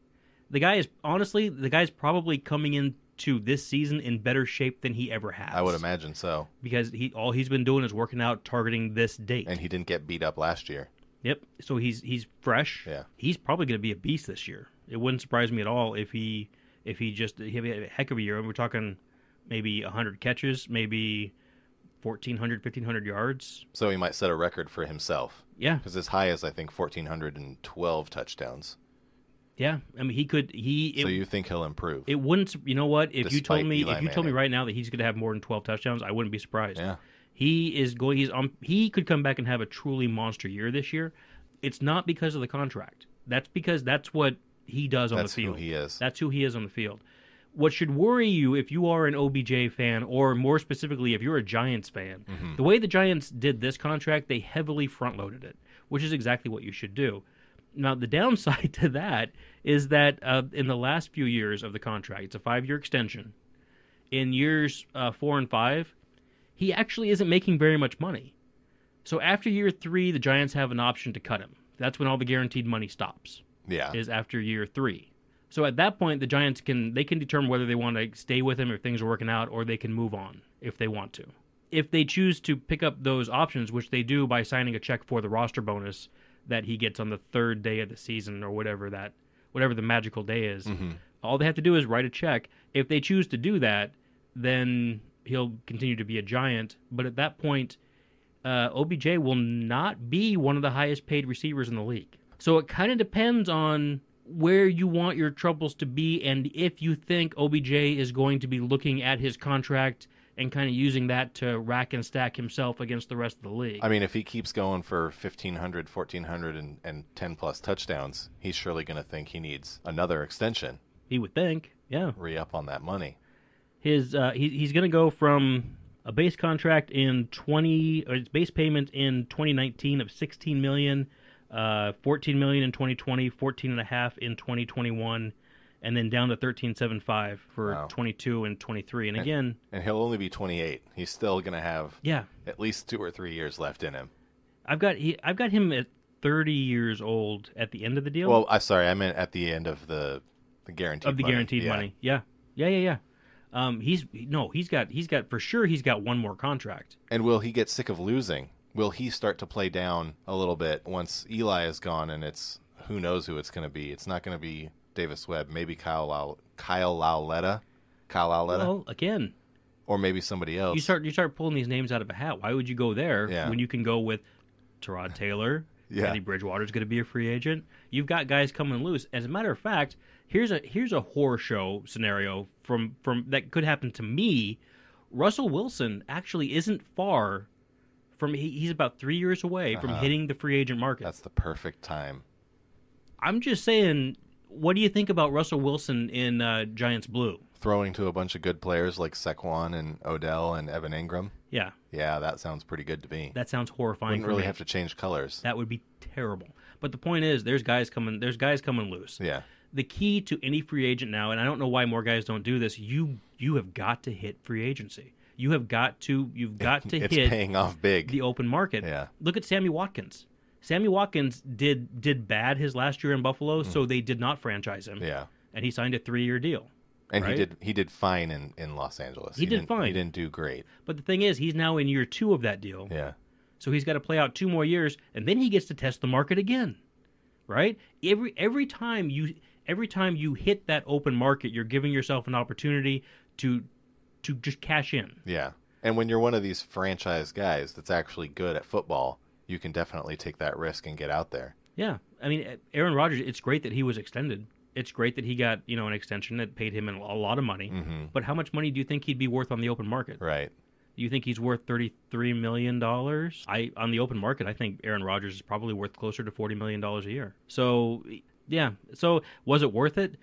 B: The guy's probably coming into this season in better shape than he ever has.
A: I would imagine so.
B: Because all he's been doing is working out, targeting this date.
A: And he didn't get beat up last year.
B: Yep. So he's fresh.
A: Yeah.
B: He's probably going to be a beast this year. It wouldn't surprise me at all if he had a heck of a year. We're talking maybe 100 catches, maybe 1,400, 1,500 yards.
A: So he might set a record for himself.
B: Yeah.
A: Because as high as, I think, 1,412 touchdowns.
B: Yeah, I mean, he could.
A: So you think he'll improve?
B: It wouldn't. You know what? If you
A: Despite
B: told me,
A: Eli
B: if you told me
A: Manning.
B: right now that he's going to have more than 12 touchdowns, I wouldn't be surprised.
A: Yeah.
B: He is going. He's on. He could come back and have a truly monster year this year. It's not because of the contract. That's because that's what he does on the field.
A: That's who he is.
B: That's who he is on the field. What should worry you if you are an OBJ fan, or more specifically, if you're a Giants fan, the way the Giants did this contract, they heavily front-loaded it, which is exactly what you should do. Now, the downside to that is that in the last few years of the contract, it's a 5-year extension. In years 4 and 5, he actually isn't making very much money. So after year 3, the Giants have an option to cut him. That's when all the guaranteed money stops.
A: Yeah.
B: Is after year 3. So at that point, the Giants can determine whether they want to stay with him if things are working out, or they can move on if they want to. If they choose to pick up those options, which they do by signing a check for the roster bonus that he gets on the 3rd day of the season or whatever the magical day is, all they have to do is write a check. If they choose to do that, then he'll continue to be a Giant. But at that point, OBJ will not be one of the highest paid receivers in the league. So it kind of depends on where you want your troubles to be, and if you think OBJ is going to be looking at his contract and kind of using that to rack and stack himself against the rest of the league.
A: I mean, if he keeps going for 1,500, 1,400, and 10-plus touchdowns, he's surely going to think he needs another extension.
B: He would think, yeah.
A: Re-up on that money.
B: He's going to go from a base contract in his base payment in 2019 of $16 million, $14 million in 2020, $14.5 in 2021, and then down to $13.75 for 22 and 23. And again,
A: and he'll only be 28. He's still going to have at least 2 or 3 years left in him.
B: I've got him at 30 years old at the end of the deal.
A: Well, I meant at the end of the guaranteed
B: money. Yeah. He's got for sure. He's got one more contract.
A: And will he get sick of losing? Will he start to play down a little bit once Eli is gone, and it's who knows who it's going to be? It's not going to be Davis Webb, maybe Kyle Lauletta.
B: Well, again,
A: or maybe somebody else.
B: You start pulling these names out of a hat. Why would you go there when you can go with Tyrod Taylor? Teddy Bridgewater's going to be a free agent. You've got guys coming loose. As a matter of fact, here's a horror show scenario from that could happen to me. Russell Wilson actually isn't far from. He's about 3 years away from hitting the free agent market.
A: That's the perfect time.
B: I'm just saying. What do you think about Russell Wilson in Giants blue?
A: Throwing to a bunch of good players like Saquon and Odell and Evan Ingram.
B: Yeah.
A: Yeah, that sounds pretty good to me.
B: That sounds horrifying.
A: Wouldn't really have to change colors.
B: That would be terrible. But the point is, there's guys coming loose.
A: Yeah.
B: The key to any free agent now, and I don't know why more guys don't do this, you have got to hit free agency. You've got to hit
A: paying off big.
B: The open market.
A: Yeah.
B: Look at Sammy Watkins. Sammy Watkins did bad his last year in Buffalo, so they did not franchise him.
A: Yeah.
B: And he signed a 3-year deal.
A: And he did fine in Los Angeles.
B: He did fine.
A: He didn't do great.
B: But the thing is, he's now in year 2 of that deal.
A: Yeah.
B: So he's got to play out 2 more years, and then he gets to test the market again. Right? Every time you hit that open market, you're giving yourself an opportunity to just cash in.
A: Yeah. And when you're one of these franchise guys that's actually good at football, you can definitely take that risk and get out there.
B: Yeah. I mean, Aaron Rodgers, it's great that he was extended. It's great that he got, an extension that paid him a lot of money. Mm-hmm. But how much money do you think he'd be worth on the open market?
A: Right.
B: Do you think he's worth $33 million? On the open market, I think Aaron Rodgers is probably worth closer to $40 million a year. So, yeah. So, was it worth it?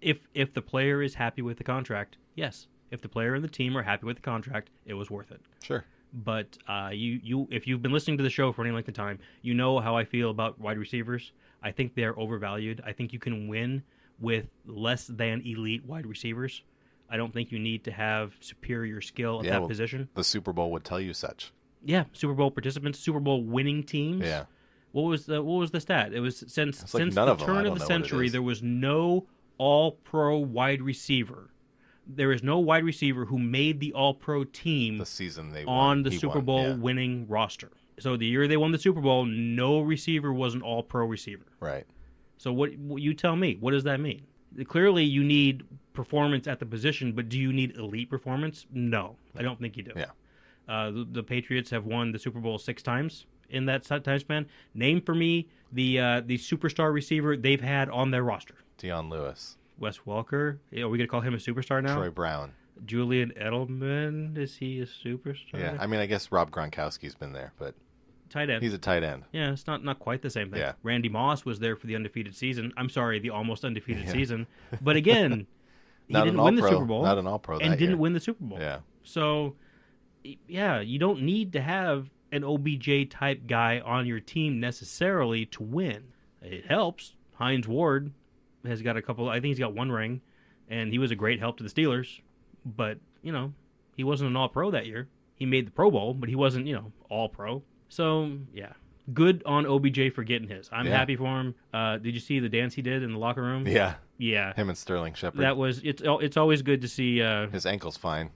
B: If the player is happy with the contract, yes. If the player and the team are happy with the contract, it was worth it.
A: Sure.
B: But if you've been listening to the show for any length of time, you know how I feel about wide receivers. I think they're overvalued. I think you can win with less than elite wide receivers. I don't think you need to have superior skill at that position.
A: The Super Bowl would tell you such.
B: Yeah, Super Bowl participants, Super Bowl winning teams.
A: Yeah.
B: What was the stat? It was since the turn of the century, there was no All-Pro wide receiver. There is no wide receiver who made the All-Pro team
A: the season they won.
B: On the Super Bowl winning roster. So the year they won the Super Bowl, no receiver was an All-Pro receiver.
A: Right.
B: So what you tell me, what does that mean? Clearly you need performance at the position, but do you need elite performance? No, I don't think you do.
A: Yeah.
B: The Patriots have won the Super Bowl 6 times in that time span. Name for me the superstar receiver they've had on their roster.
A: Deion Lewis.
B: Wes Welker. Are we going to call him a superstar now?
A: Troy Brown.
B: Julian Edelman. Is he a superstar?
A: Yeah, I mean, I guess Rob Gronkowski's been there, but
B: tight end.
A: he's a tight end.
B: Yeah, it's not quite the same thing.
A: Yeah.
B: Randy Moss was there for the undefeated season. I'm sorry, the almost undefeated season. But again, he didn't win the Super Bowl.
A: Not an All-Pro
B: and
A: that
B: didn't
A: year.
B: win the Super Bowl.
A: Yeah.
B: So, yeah, you don't need to have an OBJ type guy on your team necessarily to win. It helps. Hines Ward has got a couple. I think he's got one ring, and he was a great help to the Steelers. But he wasn't an All-Pro that year. He made the Pro Bowl, but he wasn't All-Pro. So yeah, good on OBJ for getting his. I'm happy for him. Did you see the dance he did in the locker room?
A: Yeah.
B: Yeah.
A: Him and Sterling Shepard.
B: That was it's always good to see.
A: His ankle's fine.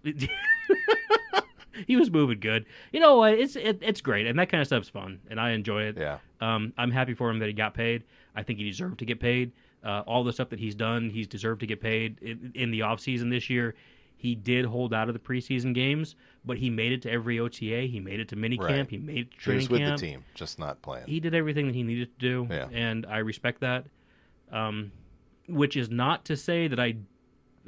B: He was moving good. You know what? It's great, and that kind of stuff's fun, and I enjoy it.
A: Yeah.
B: I'm happy for him that he got paid. I think he deserved to get paid. All the stuff that he's done, he's deserved to get paid. In the offseason this year, he did hold out of the preseason games, but he made it to every OTA. He made it to minicamp.
A: Right.
B: He made it to
A: He
B: training
A: was with
B: camp.
A: the team, just not playing.
B: He did everything that he needed to do, and I respect that. Which is not to say that I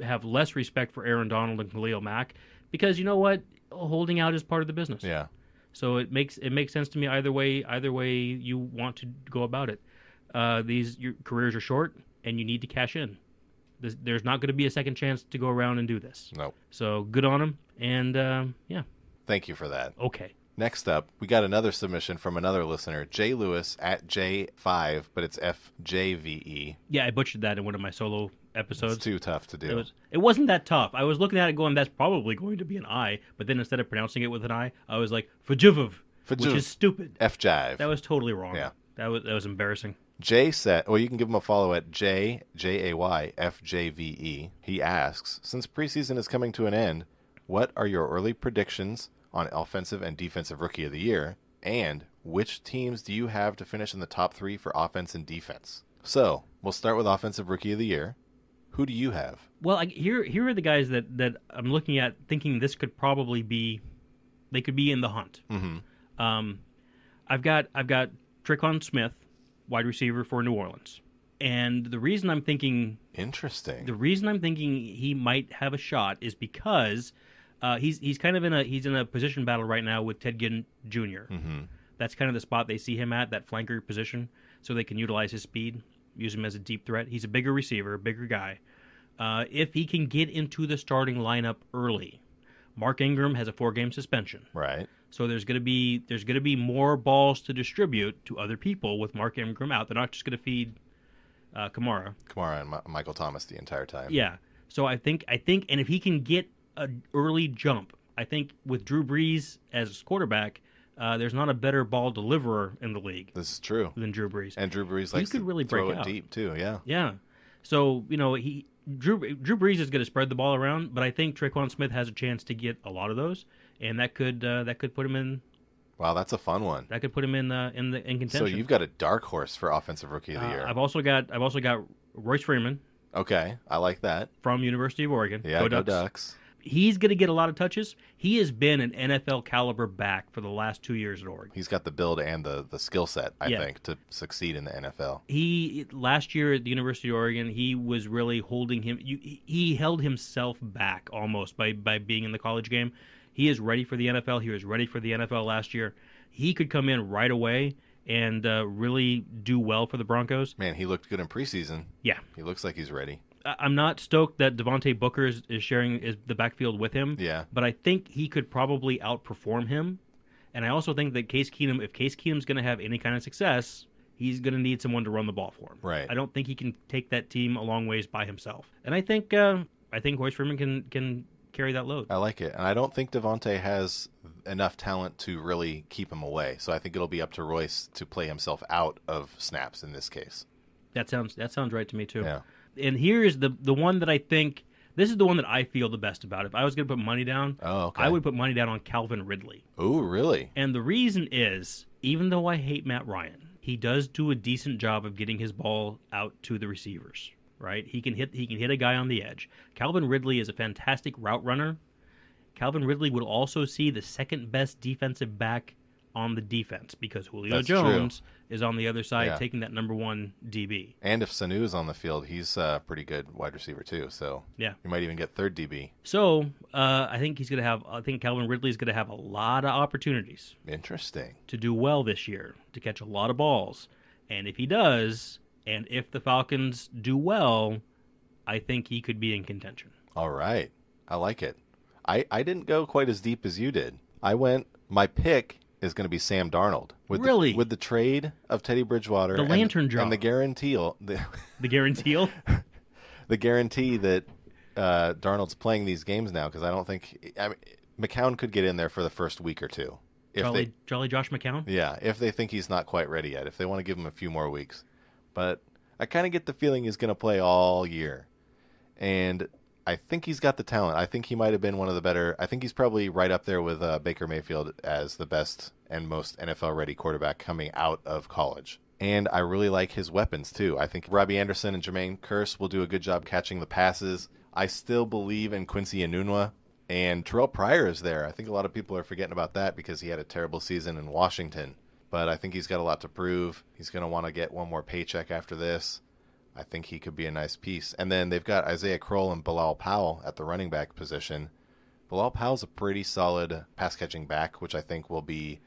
B: have less respect for Aaron Donald and Khalil Mack, because you know what? Holding out is part of the business.
A: Yeah.
B: So it makes sense to me either way you want to go about it. Your careers are short, and you need to cash in. There's not going to be a second chance to go around and do this.
A: Nope.
B: So good on him, and yeah.
A: Thank you for that.
B: Okay.
A: Next up, we got another submission from another listener, Jay Lewis at J5, but it's FJVE.
B: Yeah, I butchered that in one of my solo episodes.
A: It's too tough to do.
B: It wasn't that tough. I was looking at it going, that's probably going to be an I, but then instead of pronouncing it with an I was like, Fajiv, which is stupid.
A: FJive.
B: That was totally wrong.
A: Yeah.
B: That was embarrassing.
A: Jay said, well, you can give him a follow at JayFJVE. He asks, since preseason is coming to an end, what are your early predictions on offensive and defensive rookie of the year? And which teams do you have to finish in the top 3 for offense and defense? So we'll start with offensive rookie of the year. Who do you have?
B: Well, here are the guys that I'm looking at thinking this could probably be, they could be in the hunt.
A: Mm-hmm.
B: I've got Tre'Quan Smith, wide receiver for New Orleans. And the reason I'm thinking...
A: Interesting.
B: The reason I'm thinking he might have a shot is because he's kind of in a position battle right now with Ted Ginn Jr.
A: Mm-hmm.
B: That's kind of the spot they see him at, that flanker position, so they can utilize his speed, use him as a deep threat. He's a bigger receiver, a bigger guy. If he can get into the starting lineup early, Mark Ingram has a 4-game suspension.
A: Right.
B: So there's going to be more balls to distribute to other people with Mark Ingram out. They're not just going to feed Kamara
A: and Michael Thomas the entire time.
B: Yeah. So I think, and if he can get an early jump, I think with Drew Brees as quarterback, there's not a better ball deliverer in the league.
A: This is true.
B: Than Drew Brees.
A: And Drew Brees likes to
B: really
A: throw
B: break
A: it
B: out.
A: deep too. Yeah.
B: Yeah. So Drew Brees is going to spread the ball around, but I think Tre'Quan Smith has a chance to get a lot of those, and that could put him in.
A: Wow, that's a fun one.
B: That could put him in contention.
A: So you've got a dark horse for offensive rookie of the year.
B: I've also got Royce Freeman.
A: Okay, I like that.
B: From University of Oregon.
A: Yeah, go Ducks.
B: He's going to get a lot of touches. He has been an NFL caliber back for the last 2 years at Oregon.
A: He's got the build and the skill set, I think, to succeed in the NFL.
B: Last year at the University of Oregon, he was really holding him. He held himself back almost by being in the college game. He is ready for the NFL. He was ready for the NFL last year. He could come in right away and really do well for the Broncos.
A: Man, he looked good in preseason.
B: Yeah.
A: He looks like he's ready.
B: I'm not stoked that Devontae Booker is sharing the backfield with him.
A: Yeah.
B: But I think he could probably outperform him. And I also think that if Case Keenum's going to have any kind of success, he's going to need someone to run the ball for him.
A: Right.
B: I don't think he can take that team a long ways by himself. And I think Royce Freeman can carry that load.
A: I like it. And I don't think Devontae has enough talent to really keep him away. So I think it'll be up to Royce to play himself out of snaps in this case.
B: That sounds right to me too.
A: Yeah.
B: And here's the one that I think, this is the one that I feel the best about. If I was going to put money down, I would put money down on Calvin Ridley.
A: Oh, really?
B: And the reason is, even though I hate Matt Ryan, he does do a decent job of getting his ball out to the receivers, right? He can hit a guy on the edge. Calvin Ridley is a fantastic route runner. Calvin Ridley would also see the second best defensive back on the defense because Julio
A: That's
B: Jones is on the other side
A: Yeah.
B: taking that number one DB.
A: And if Sanu's on the field, he's a pretty good wide receiver too. So
B: Yeah.
A: you might even get third DB.
B: So I think Calvin Ridley's going to have a lot of opportunities
A: Interesting.
B: to do well this year, to catch a lot of balls. And if he does, and if the Falcons do well, I think he could be in contention.
A: All right. I like it. I didn't go quite as deep as you did. My pick is going to be Sam Darnold.
B: Really?
A: With the trade of Teddy Bridgewater.
B: The lantern job.
A: And the guarantee.
B: The guarantee?
A: The guarantee that Darnold's playing these games now, because I don't think... McCown could get in there for the first week or two.
B: Jolly Josh McCown?
A: Yeah, if they think he's not quite ready yet, if they want to give him a few more weeks. But I kind of get the feeling he's going to play all year. And I think he's got the talent. I think he might have been one of the better. I think he's probably right up there with Baker Mayfield as the best and most NFL-ready quarterback coming out of college. And I really like his weapons, too. I think Robbie Anderson and Jermaine Kearse will do a good job catching the passes. I still believe in Quincy Enunwa. And Terrell Pryor is there. I think a lot of people are forgetting about that because he had a terrible season in Washington. But I think he's got a lot to prove. He's going to want to get one more paycheck after this. I think he could be a nice piece. And then they've got Isaiah Crowell and Bilal Powell at the running back position. Bilal Powell's a pretty solid pass-catching back, which I think will be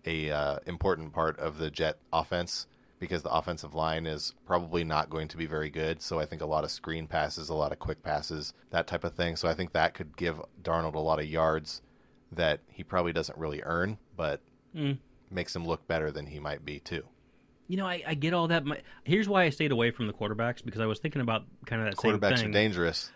A: a important part of the Jet offense because the offensive line is probably not going to be very good. So I think a lot of screen passes, a lot of quick passes, that type of thing. So I think that could give Darnold a lot of yards that he probably doesn't really earn, but makes him look better than he might be too.
B: You know, I get all that. Here's why I stayed away from the quarterbacks, because I was thinking about kind of that same thing.
A: Quarterbacks are dangerous.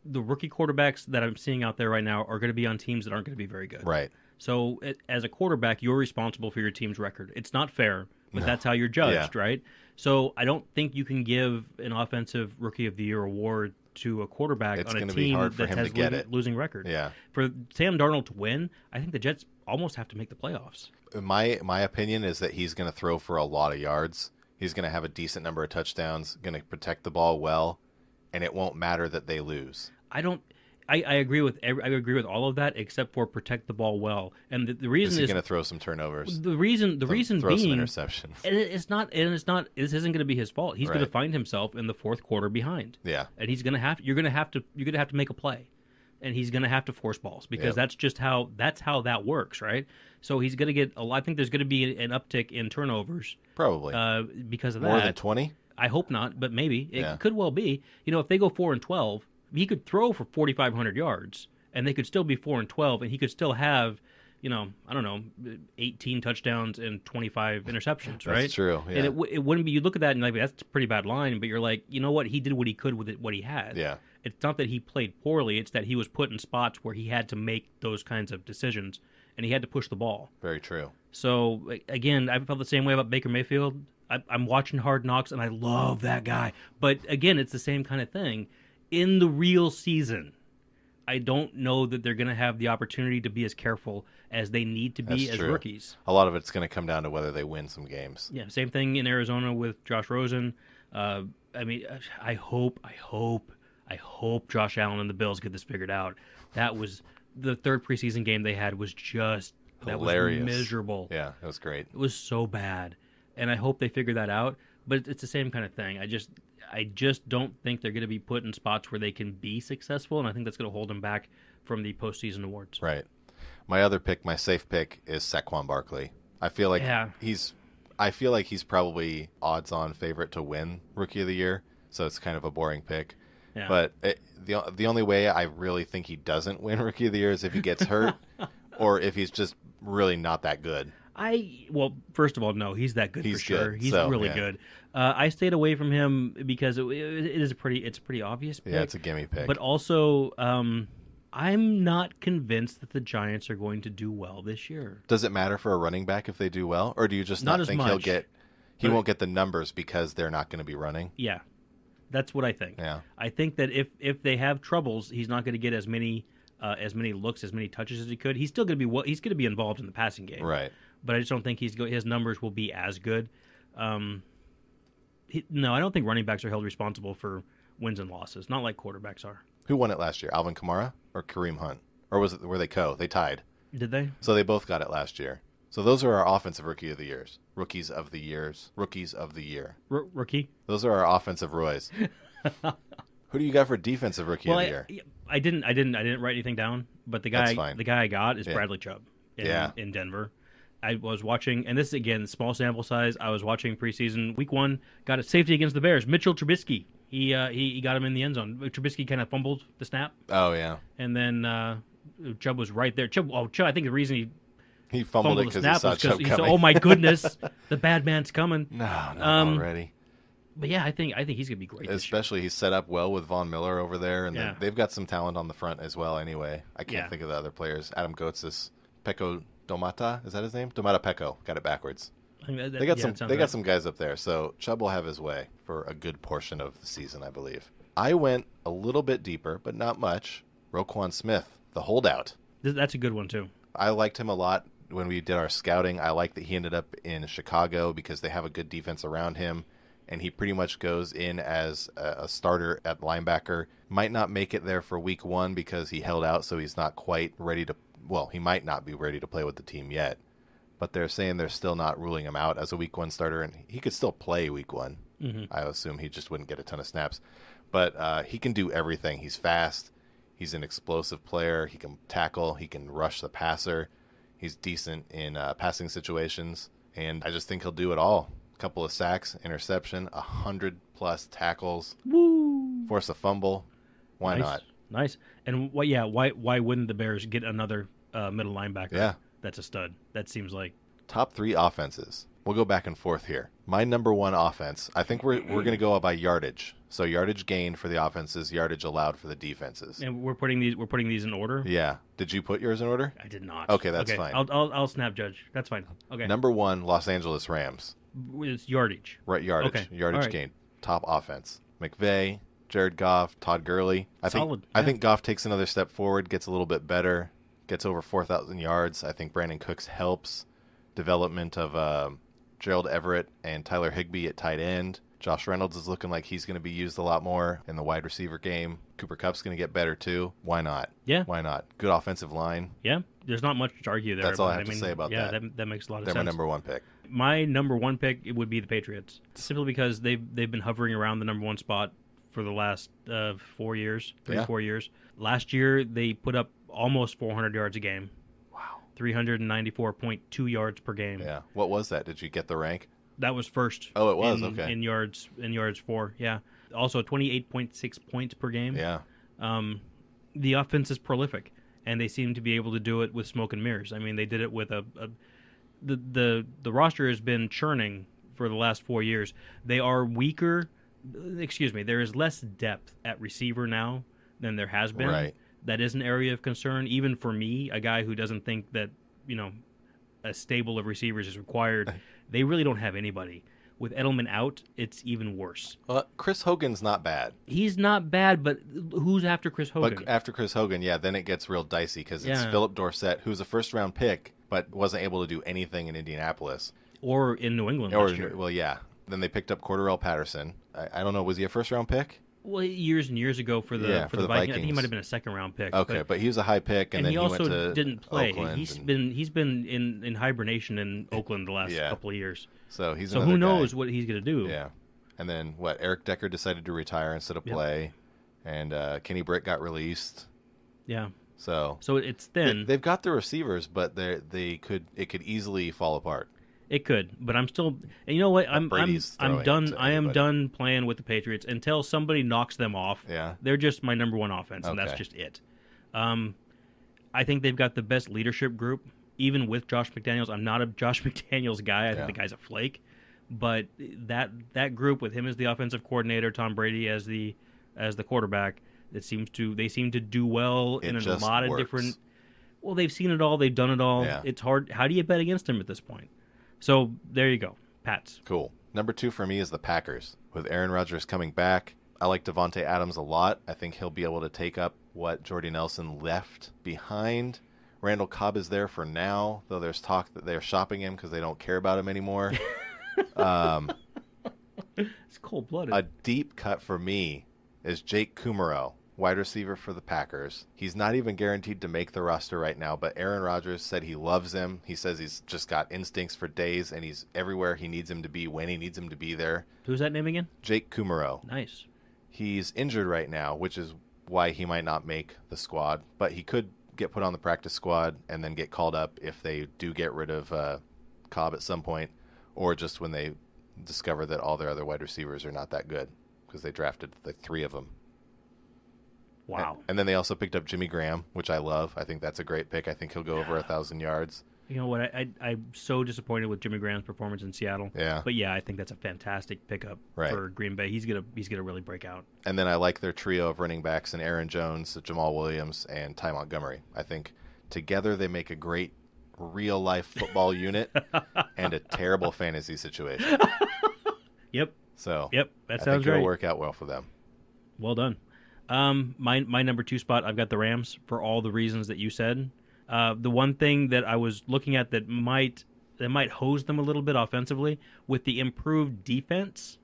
B: The rookie quarterbacks that I'm seeing out there right now are going to be on teams that aren't going to be very good.
A: Right.
B: So as a quarterback, you're responsible for your team's record. It's not fair, but that's how you're judged, right? So I don't think you can give an offensive rookie of the year award to a quarterback on a team that has losing record.
A: Yeah.
B: For Sam Darnold to win, I think the Jets almost have to make the playoffs.
A: My opinion is that he's going to throw for a lot of yards. He's going to have a decent number of touchdowns, going to protect the ball well, and it won't matter that they lose.
B: I agree with all of that except for protect the ball well. And the reason is
A: going to throw some turnovers.
B: The reason
A: throw
B: being
A: some interceptions.
B: It's not. This isn't going to be his fault. He's going to find himself in the fourth quarter behind.
A: Yeah.
B: And you're going to have to make a play. And he's going to have to force balls because that's how that works, right? So he's going to get I think there's going to be an uptick in turnovers.
A: Probably.
B: Because of that.
A: More than 20?
B: I hope not, but maybe. It could well be. You know, if they go 4-12, he could throw for 4,500 yards, and they could still be 4-12, and he could still have, 18 touchdowns and 25 interceptions, right?
A: That's true, yeah.
B: And it wouldn't be, you look at that and like, that's a pretty bad line, but you're like, you know what? He did what he could with what he had.
A: Yeah.
B: It's not that he played poorly, it's that he was put in spots where he had to make those kinds of decisions, and he had to push the ball.
A: Very true.
B: So, again, I felt the same way about Baker Mayfield. I'm watching Hard Knocks, and I love that guy. But, again, it's the same kind of thing. In the real season, I don't know that they're going to have the opportunity to be as careful as they need to be as rookies.
A: A lot of it's going to come down to whether they win some games.
B: Yeah, same thing in Arizona with Josh Rosen. I hope Josh Allen and the Bills get this figured out. That was the third preseason game they had was just hilarious. That was miserable.
A: Yeah, it was great.
B: It was so bad, and I hope they figure that out. But it's the same kind of thing. I just don't think they're going to be put in spots where they can be successful, and I think that's going to hold them back from the postseason awards.
A: Right. My other pick, my safe pick, is Saquon Barkley. I feel like he's probably odds-on favorite to win Rookie of the Year, so it's kind of a boring pick. Yeah. But the only way I really think he doesn't win Rookie of the Year is if he gets hurt or if he's just really not that good.
B: First of all, no, he's that good for sure.
A: Good.
B: He's really good. I stayed away from him because it's a pretty obvious pick.
A: Yeah, it's a gimme pick.
B: But also, I'm not convinced that the Giants are going to do well this year.
A: Does it matter for a running back if they do well, or do you just not think he won't get the numbers because they're not going to be running?
B: Yeah, that's what I think.
A: Yeah,
B: I think that if they have troubles, he's not going to get as many looks, as many touches as he could. He's still going to be he's going to be involved in the passing game,
A: right?
B: But I just don't think his numbers will be as good. No, I don't think running backs are held responsible for wins and losses, not like quarterbacks are.
A: Who won it last year, Alvin Kamara or Kareem Hunt? Or were they They tied.
B: Did they?
A: So they both got it last year. So those are our offensive rookie of the years. Rookies of the years. Rookies of the year.
B: Rookie?
A: Those are our offensive Roys. Who do you got for defensive rookie of the year?
B: I didn't write anything down, but the guy I got is Bradley Chubb in Denver. I was watching, and this is, again, small sample size. I was watching preseason week 1, got a safety against the Bears. Mitchell Trubisky. He got him in the end zone. Trubisky kind of fumbled the snap.
A: Oh, yeah.
B: And then Chubb was right there. Chubb, I think the reason
A: he fumbled it because he saw Chubb coming.
B: Said, oh, my goodness, the bad man's coming.
A: No, not already.
B: But yeah, I think he's gonna be great.
A: Especially he's set up well with Von Miller over there, and they've got some talent on the front as well. Anyway, I can't think of the other players. Adam Goetz, Pecco Domata, is that his name? Domata Pecco. Got it backwards. They got some guys up there, so Chubb will have his way for a good portion of the season, I believe. I went a little bit deeper, but not much. Roquan Smith, the holdout.
B: That's a good one too.
A: I liked him a lot when we did our scouting. I like that he ended up in Chicago because they have a good defense around him. And he pretty much goes in as a starter at linebacker. Might not make it there for week 1 because he held out, so he's not quite ready to... Well, he might not be ready to play with the team yet. But they're saying they're still not ruling him out as a week 1 starter, and he could still play week 1. Mm-hmm. I assume he just wouldn't get a ton of snaps. But he can do everything. He's fast. He's an explosive player. He can tackle. He can rush the passer. He's decent in passing situations. And I just think he'll do it all. Couple of sacks, interception, 100+ tackles, force a fumble. Why not?
B: Nice. And why wouldn't the Bears get another middle linebacker?
A: Yeah.
B: That's a stud. That seems like.
A: Top 3 offenses. We'll go back and forth here. My number 1 offense, I think we're going to go by yardage. So yardage gained for the offenses, yardage allowed for the defenses.
B: And we're putting these in order?
A: Yeah. Did you put yours in order?
B: I did not.
A: Okay, that's fine.
B: I'll snap judge. That's fine. Okay.
A: Number 1, Los Angeles Rams.
B: It's yardage.
A: Right, yardage. Okay. Yardage gained. Top offense. McVay, Jared Goff, Todd Gurley. I think Goff takes another step forward, gets a little bit better, gets over 4,000 yards. I think Brandon Cooks helps. Development of Gerald Everett and Tyler Higbee at tight end. Josh Reynolds is looking like he's going to be used a lot more in the wide receiver game. Cooper Kupp's going to get better too. Why not?
B: Yeah.
A: Why not? Good offensive line.
B: Yeah. There's not much to argue there.
A: That's all I have to say about that.
B: Yeah, that makes a lot of
A: sense.
B: They're
A: my number 1 pick.
B: My number 1 pick would be the Patriots, simply because they've been hovering around the number 1 spot for the last 4 years, 4 years. Last year, they put up almost 400 yards a game.
A: Wow.
B: 394.2 yards per game.
A: Yeah. What was that? Did you get the rank?
B: That was first.
A: Oh, it was? Okay.
B: In yards for, yeah. Also 28.6 points per game.
A: Yeah.
B: The offense is prolific, and they seem to be able to do it with smoke and mirrors. I mean, they did it with the roster has been churning for the last 4 years. They are weaker. Excuse me. There is less depth at receiver now than there has been.
A: Right.
B: That is an area of concern, even for me, a guy who doesn't think that, a stable of receivers is required. They really don't have anybody. With Edelman out, it's even worse.
A: Chris Hogan's not bad.
B: He's not bad, but who's after Chris Hogan?
A: But after Chris Hogan, then it gets real dicey because it's Philip Dorsett, who's a first-round pick, but wasn't able to do anything in Indianapolis.
B: Or in New England last year.
A: Well, yeah. Then they picked up Cordarrelle Patterson. I don't know, was he a first-round pick?
B: Well, years and years ago for the Vikings. I think he might have been a second-round pick.
A: Okay, but he was a high pick, and then he
B: also
A: went to
B: didn't play.
A: Oakland
B: He's been in hibernation in Oakland the last couple of years.
A: So he's
B: so who knows what he's going to do?
A: Yeah, and then Eric Decker decided to retire instead of play, and Kenny Britt got released.
B: Yeah.
A: So
B: it's thin.
A: They've got the receivers, but it could easily fall apart.
B: It could, but I'm still. And you know what? I'm done. I am done playing with the Patriots until somebody knocks them off.
A: Yeah,
B: they're just my number 1 offense, and that's just it. I think they've got the best leadership group, even with Josh McDaniels. I'm not a Josh McDaniels guy. I think the guy's a flake, but that group with him as the offensive coordinator, Tom Brady as the quarterback, they seem to do well in a lot of different. Well, they've seen it all. They've done it all.
A: Yeah.
B: It's hard. How do you bet against him at this point? So there you go, Pats.
A: Cool. Number 2 for me is the Packers. With Aaron Rodgers coming back, I like Devontae Adams a lot. I think he'll be able to take up what Jordy Nelson left behind. Randall Cobb is there for now, though there's talk that they're shopping him because they don't care about him anymore.
B: It's cold-blooded.
A: A deep cut for me is Jake Kumerow. wide receiver for the Packers. He's not even guaranteed to make the roster right now, but Aaron Rodgers said he loves him. He says he's just got instincts for days, and he's everywhere he needs him to be when he needs him to be there.
B: Who's that name again?
A: Jake Kumaro.
B: Nice. He's
A: injured right now, which is why he might not make the squad, but he could get put on the practice squad and then get called up if they do get rid of Cobb at some point, or just when they discover that all their other wide receivers are not that good because they drafted like 3 of them.
B: Wow.
A: And then they also picked up Jimmy Graham, which I love. I think that's a great pick. I think he'll go over 1,000 yards.
B: You know what? I'm so disappointed with Jimmy Graham's performance in Seattle.
A: Yeah.
B: But yeah, I think that's a fantastic pickup for Green Bay. He's gonna really break out.
A: And then I like their trio of running backs and Aaron Jones, Jamal Williams, and Ty Montgomery. I think together they make a great real life football unit and a terrible fantasy situation.
B: Yep.
A: So
B: that
A: I
B: sounds
A: think it'll
B: right.
A: work out well for them.
B: Well done. My number 2 spot, I've got the Rams for all the reasons that you said. The one thing that I was looking at that might hose them a little bit offensively with the improved defense,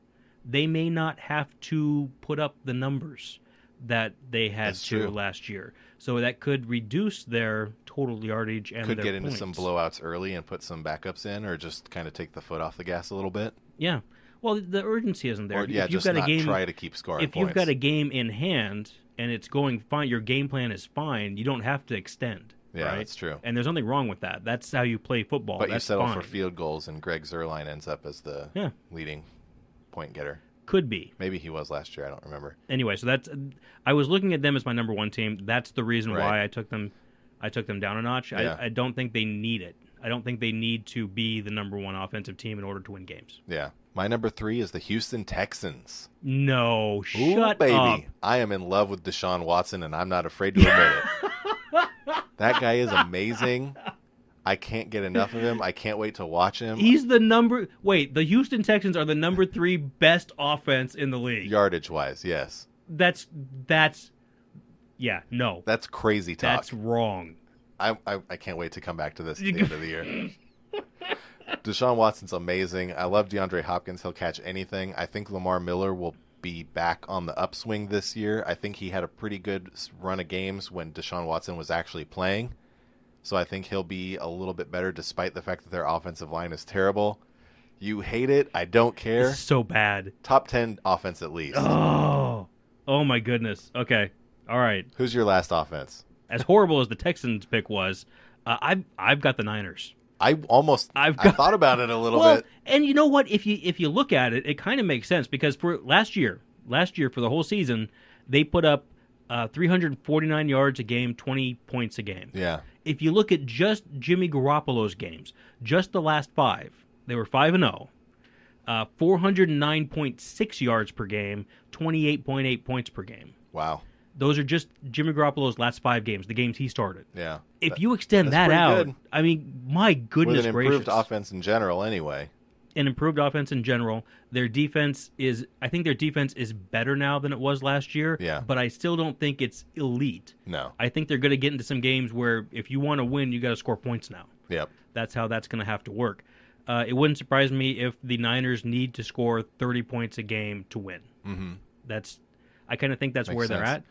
B: they may not have to put up the numbers that they had last year. So that could reduce their total yardage and
A: could
B: their
A: get into
B: points.
A: some blowouts early and put some backups in, or just kind of take the foot off the gas a little bit.
B: Yeah. Well, the urgency isn't there.
A: Or, if you've got a game, try to keep scoring
B: points. You've got a game in hand and it's going fine, your game plan is fine, you don't have to extend.
A: Yeah,
B: right?
A: That's true.
B: And there's nothing wrong with that. That's how you play football.
A: But
B: that's
A: you settle
B: fine.
A: for field goals, and Greg Zuerlein ends up as the leading point getter.
B: Could be.
A: Maybe he was last year. I don't remember.
B: Anyway, so I was looking at them as my number 1 team. That's the reason why I took them down a notch.
A: Yeah.
B: I don't think they need it. I don't think they need to be the number 1 offensive team in order to win games.
A: Yeah. My number 3 is the Houston Texans.
B: No,
A: Ooh,
B: shut
A: baby.
B: up.
A: I am in love with Deshaun Watson, and I'm not afraid to admit it. That guy is amazing. I can't get enough of him. I can't wait to watch him.
B: He's the the Houston Texans are the number 3 best offense in the league.
A: Yardage-wise, yes.
B: That's no.
A: That's crazy talk.
B: That's wrong.
A: I can't wait to come back to this at the end of the year. Deshaun Watson's amazing. I love DeAndre Hopkins. He'll catch anything. I think Lamar Miller will be back on the upswing this year. I think he had a pretty good run of games when Deshaun Watson was actually playing. So I think he'll be a little bit better despite the fact that their offensive line is terrible. You hate it. I don't care.
B: It's so bad.
A: Top 10 offense at least.
B: Oh my goodness. Okay. All right.
A: Who's your last offense?
B: As horrible as the Texans pick was, I've got the Niners.
A: I thought about it a little bit.
B: And you know what? If you look at it, it kind of makes sense because for last year for the whole season, they put up 349 yards a game, 20 points a game.
A: Yeah.
B: If you look at just Jimmy Garoppolo's games, just the last 5, they were 5-0, 409.6 yards per game, 28.8 points per game.
A: Wow.
B: Those are just Jimmy Garoppolo's last 5 games, the games he started.
A: Yeah.
B: If you extend that out,
A: good.
B: I mean, my goodness gracious.
A: With an improved offense in general anyway.
B: An improved offense in general. Their defense is better now than it was last year.
A: Yeah.
B: But I still don't think it's elite.
A: No.
B: I think they're going to get into some games where if you want to win, you got to score points now.
A: Yep.
B: That's how that's going to have to work. It wouldn't surprise me if the Niners need to score 30 points a game to win.
A: Mm-hmm.
B: I kind of think that's where they're at.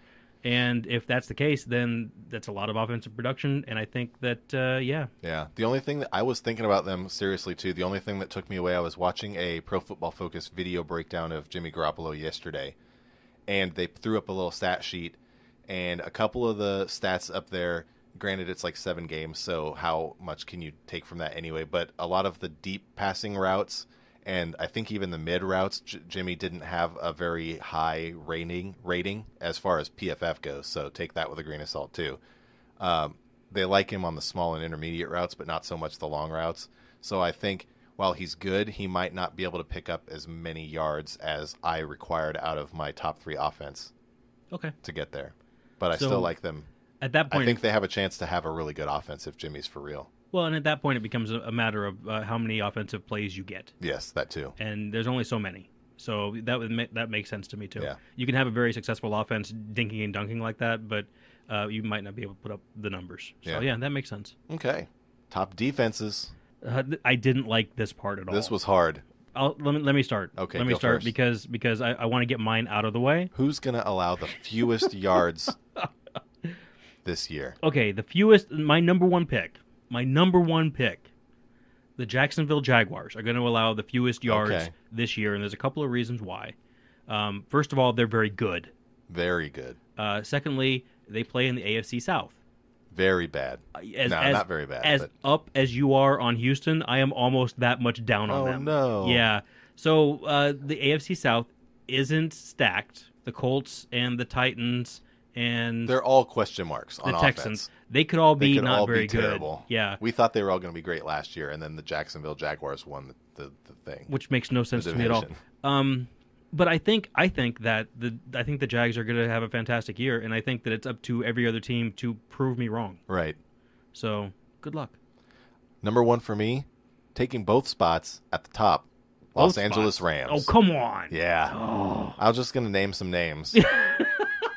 B: And if that's the case, then that's a lot of offensive production. And I think that,
A: Yeah. The only thing that I was thinking about them seriously, too, the only thing that took me away, I was watching a Pro Football Focus video breakdown of Jimmy Garoppolo yesterday. And they threw up a little stat sheet. And a couple of the stats up there, granted it's like 7 games, so how much can you take from that anyway? But a lot of the deep passing routes, and I think even the mid routes, Jimmy didn't have a very high rating as far as PFF goes. So take that with a grain of salt too. They like him on the small and intermediate routes, but not so much the long routes. So I think while he's good, he might not be able to pick up as many yards as I required out of my top 3 offense.
B: Okay.
A: To get there. But I still like them.
B: At that point,
A: I think they have a chance to have a really good offense if Jimmy's for real.
B: Well, and at that point, it becomes a matter of how many offensive plays you get.
A: Yes, that too.
B: And there's only so many. So that makes sense to me, too.
A: Yeah.
B: You can have a very successful offense dinking and dunking like that, but you might not be able to put up the numbers. So, yeah, that makes sense.
A: Okay. Top defenses.
B: I didn't like this part at all.
A: This was hard.
B: Let me start.
A: Okay,
B: let me
A: go
B: start
A: first.
B: because I want to get mine out of the way.
A: Who's going to allow the fewest yards this year?
B: Okay, the fewest. My number one pick. The Jacksonville Jaguars are going to allow the fewest yards this year, and there's a couple of reasons why. First of all, they're very good.
A: Very good.
B: Secondly, they play in the AFC South.
A: Very bad. Not very bad.
B: As
A: but...
B: up as you are on Houston, I am almost that much down on them.
A: Oh, no.
B: Yeah. So the AFC South isn't stacked. The Colts and the Titans and
A: they're all question marks on
B: the
A: offense.
B: Texans. They could all be not very good.
A: Terrible.
B: Yeah.
A: We thought they were all going to be great last year, and then the Jacksonville Jaguars won the thing.
B: Which makes no sense to me at all. But I think the Jags are going to have a fantastic year, and I think that it's up to every other team to prove me wrong.
A: Right.
B: So, good luck.
A: Number one for me, taking both spots at the top, Los Angeles Rams.
B: Oh, come on.
A: Yeah.
B: Oh.
A: I was just going to name some names.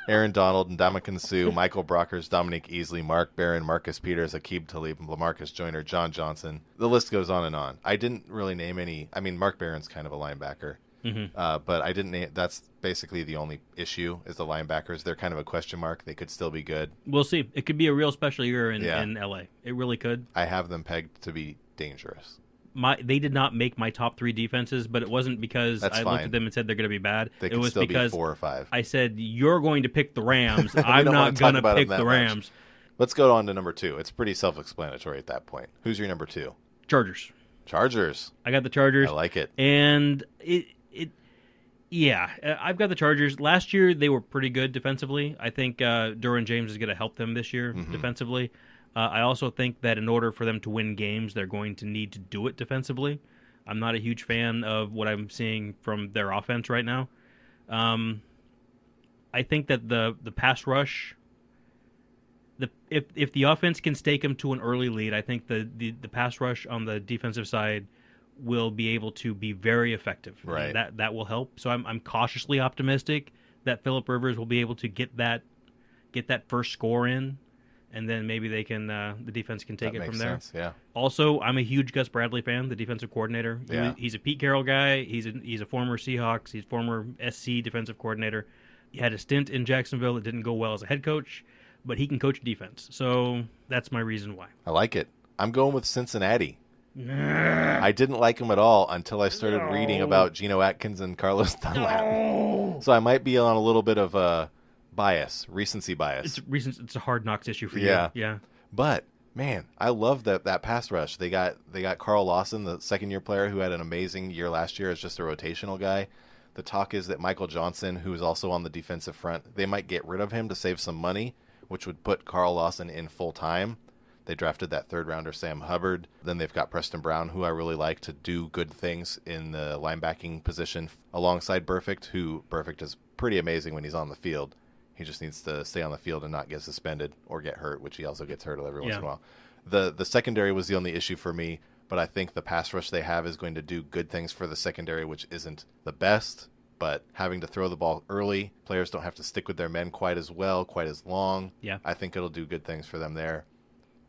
A: Aaron Donald, Ndamukong Suh, Michael Brockers, Dominique Easley, Mark Barron, Marcus Peters, Aqib Talib, LaMarcus Joyner, John Johnson. The list goes on and on. I didn't really name any. I mean, Mark Barron's kind of a linebacker.
B: Mm-hmm.
A: But I didn't name. That's basically the only issue is the linebackers. They're kind of a question mark. They could still be good.
B: We'll see. It could be a real special year in LA. It really could.
A: I have them pegged to be dangerous.
B: They did not make my top 3 defenses, but it wasn't because I looked at them and said they're going to be bad.
A: They could still be 4 or 5.
B: I said, you're going to pick the Rams. I'm not going to pick the Rams.
A: Much. Let's go on to number 2. It's pretty self-explanatory at that point. Who's your number 2? Chargers.
B: I got the Chargers.
A: I like it.
B: And I've got the Chargers. Last year, they were pretty good defensively. I think Derwin James is going to help them this year defensively. I also think that in order for them to win games, they're going to need to do it defensively. I'm not a huge fan of what I'm seeing from their offense right now. I think that the pass rush, if the offense can stake them to an early lead, I think the pass rush on the defensive side will be able to be very effective.
A: Right.
B: That will help. So I'm cautiously optimistic that Phillip Rivers will be able to get that first score in. And then maybe they can, the defense can take it from there.
A: Sense, yeah.
B: Also, I'm a huge Gus Bradley fan, the defensive coordinator.
A: Yeah.
B: He's a Pete Carroll guy. He's a former Seahawks. He's former SC defensive coordinator. He had a stint in Jacksonville that didn't go well as a head coach, but he can coach defense. So that's my reason why.
A: I like it. I'm going with Cincinnati. I didn't like them at all until I started reading about Geno Atkins and Carlos Dunlap. So I might be on a little bit of a recency bias.
B: It's a hard knocks issue for you. Yeah.
A: But man, I love that pass rush. They got Carl Lawson, the second-year player who had an amazing year last year as just a rotational guy. The talk is that Michael Johnson, who is also on the defensive front, they might get rid of him to save some money, which would put Carl Lawson in full time. They drafted that third-rounder Sam Hubbard. Then they've got Preston Brown, who I really like to do good things in the linebacking position alongside Burfict, who Burfict is pretty amazing when he's on the field. He just needs to stay on the field and not get suspended or get hurt, which he also gets hurt every once in a while. The secondary was the only issue for me, but I think the pass rush they have is going to do good things for the secondary, which isn't the best. But having to throw the ball early, players don't have to stick with their men quite as well, quite as long.
B: Yeah.
A: I think it'll do good things for them there.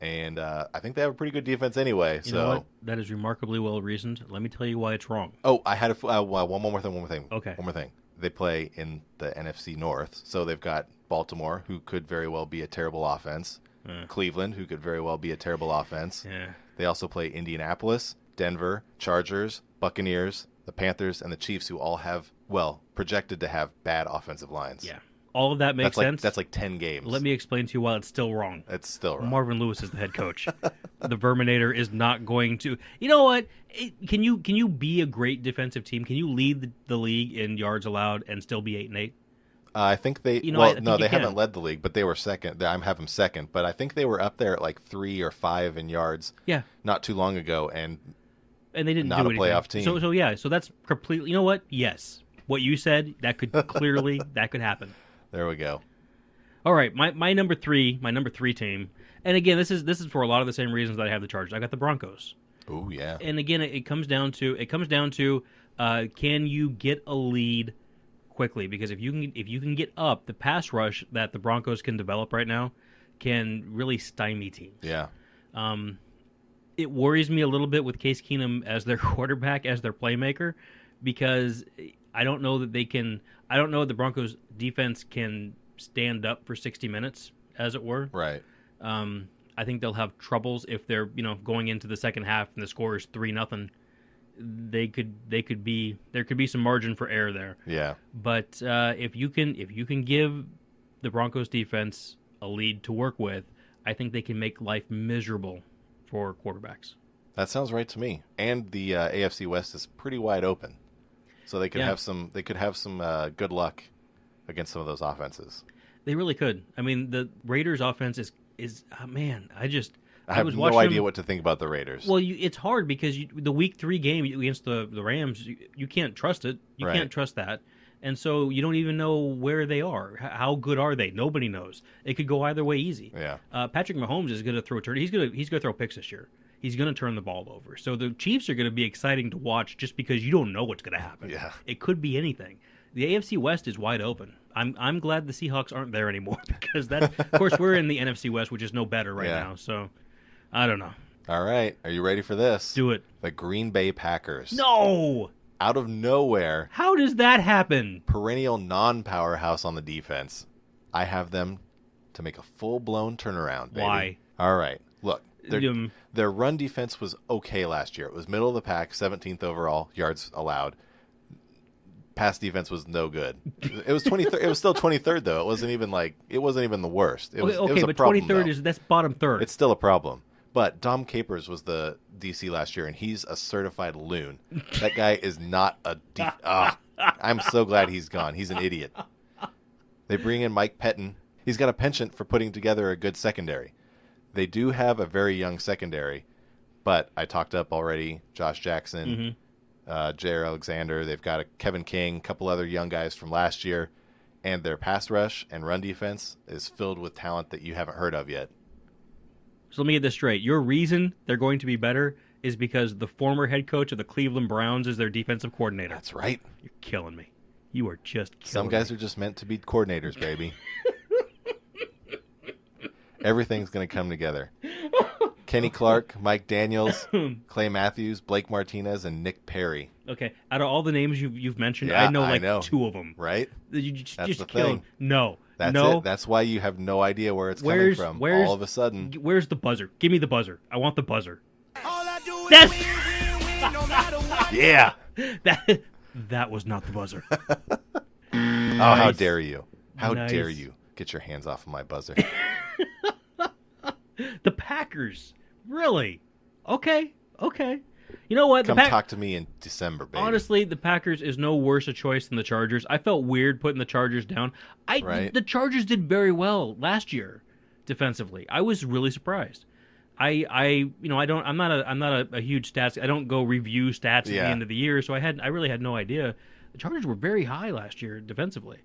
A: And I think they have a pretty good defense anyway.
B: You know what? That is remarkably well reasoned. Let me tell you why it's wrong.
A: Oh, I had one more thing.
B: Okay.
A: One more thing. They play in the NFC North, so they've got Baltimore, who could very well be a terrible offense. Cleveland, who could very well be a terrible offense.
B: Yeah.
A: They also play Indianapolis, Denver, Chargers, Buccaneers, the Panthers, and the Chiefs, who all have, projected to have bad offensive lines.
B: Yeah. All of that makes sense.
A: That's like 10 games.
B: Let me explain to you why it's still wrong.
A: It's still wrong.
B: Marvin Lewis is the head coach. The Verminator is not going to... You know what? Can you be a great defensive team? Can you lead the league in yards allowed and still be 8-8?
A: I think they... they haven't led the league, but they were second. I have them second. But I think they were up there at like 3 or 5 in yards not too long ago, and
B: they didn't
A: not
B: do
A: a playoff team.
B: So that's completely... You know what? Yes. What you said, that could clearly... that could happen.
A: There we go.
B: All right, my number three team, and again, this is for a lot of the same reasons that I have the Chargers. I got the Broncos.
A: Oh yeah.
B: And again, it comes down to can you get a lead quickly? Because if you can get up, the pass rush that the Broncos can develop right now can really stymie teams.
A: Yeah.
B: It worries me a little bit with Case Keenum as their quarterback, as their playmaker, because I don't know that they can. I don't know that the Broncos defense can stand up for 60 minutes, as it were.
A: Right.
B: I think they'll have troubles if they're going into the second half and the score is 3-0. There could be some margin for error there.
A: Yeah.
B: But if you can give the Broncos defense a lead to work with, I think they can make life miserable for quarterbacks.
A: That sounds right to me. And the AFC West is pretty wide open, so they could have some. They could have some good luck against some of those offenses.
B: They really could. I mean, the Raiders' offense is man. I
A: have no idea what to think about the Raiders.
B: Well, it's hard because the Week 3 game against the Rams, you can't trust it. You can't trust that. And so you don't even know where they are. How good are they? Nobody knows. It could go either way easy.
A: Yeah.
B: Patrick Mahomes is going to throw a turn. He's going to throw picks this year. He's going to turn the ball over. So the Chiefs are going to be exciting to watch just because you don't know what's going to happen.
A: Yeah.
B: It could be anything. The AFC West is wide open. I'm glad the Seahawks aren't there anymore because of course we're in the NFC West, which is no better right now. So I don't know.
A: All right, are you ready for this?
B: Do it.
A: The Green Bay Packers.
B: No.
A: Out of nowhere.
B: How does that happen?
A: Perennial non-powerhouse on the defense. I have them to make a full-blown turnaround, baby.
B: Why?
A: All right. Look, their run defense was okay last year. It was middle of the pack, 17th overall yards allowed. Pass defense was no good. It was 23rd. It was still 23rd though. It wasn't even the worst. It was
B: but
A: problem,
B: 23rd that's bottom third.
A: It's still a problem. But Dom Capers was the DC last year, and he's a certified loon. That guy is not a. I'm so glad he's gone. He's an idiot. They bring in Mike Pettin. He's got a penchant for putting together a good secondary. They do have a very young secondary, but I talked up already Josh Jackson.
B: Mm-hmm.
A: Jair Alexander. They've got a Kevin King, a couple other young guys from last year, and their pass rush and run defense is filled with talent that you haven't heard of yet.
B: So let me get this straight. Your reason they're going to be better is because the former head coach of the Cleveland Browns is their defensive coordinator.
A: That's right.
B: You're killing me. You are just killing
A: Some guys are just meant to be coordinators, baby. Everything's going to come together. Kenny Clark, Mike Daniels, Clay Matthews, Blake Martinez, and Nick Perry.
B: Okay, out of all the names you've mentioned, I know two of them.
A: Right?
B: You
A: That's
B: just
A: the
B: killed.
A: thing.
B: No,
A: That's
B: no.
A: it. That's why you have no idea where it's coming from. All of a sudden.
B: Where's the buzzer? Give me the buzzer. I want the buzzer.
C: That's
A: Yeah.
B: That was not the buzzer.
A: Oh, how dare you? How
B: Nice.
A: dare you? Get your hands off of my buzzer.
B: The Packers. Really? Okay. You know what?
A: Come talk to me in December, baby.
B: Honestly, the Packers is no worse a choice than the Chargers. I felt weird putting the Chargers down.
A: Right.
B: The Chargers did very well last year defensively. I was really surprised. I'm not a huge stats. I don't go review stats at the end of the year, so I really had no idea. The Chargers were very high last year defensively,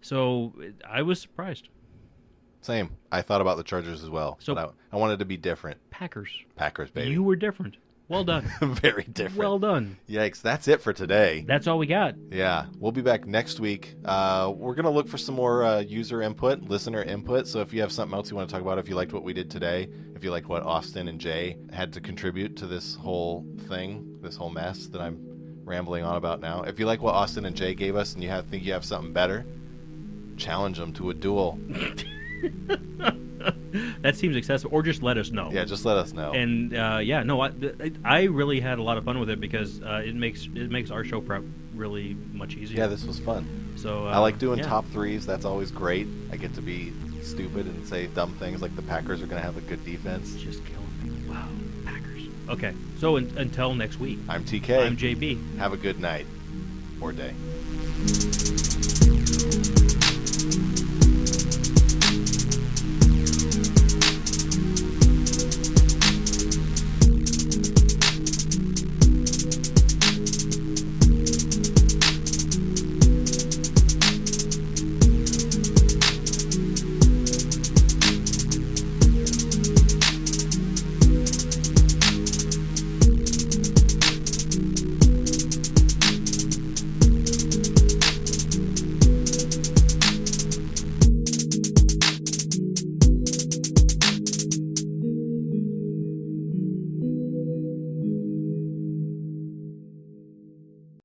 B: so I was surprised.
A: Same. I thought about the Chargers as well.
B: So
A: but I wanted to be different.
B: Packers,
A: baby.
B: you were different. Well done.
A: Very different.
B: Well done.
A: Yikes. That's it for today.
B: That's all we got.
A: Yeah. We'll be back next week. We're going to look for some more user input, listener input. So if you have something else you want to talk about, if you liked what we did today, if you like what Austin and Jay had to contribute to this whole thing, this whole mess that I'm rambling on about now, if you like what Austin and Jay gave us and think you have something better, challenge them to a duel.
B: That seems excessive. Or just let us know.
A: Yeah, just let us know.
B: And I really had a lot of fun with it because it makes our show prep really much easier.
A: Yeah, this was fun.
B: So
A: I like doing top threes. That's always great. I get to be stupid and say dumb things like the Packers are going to have a good defense.
B: Just killing me. Wow, Packers. Okay, so until next week.
A: I'm TK.
B: I'm JB.
A: Have a good night or day.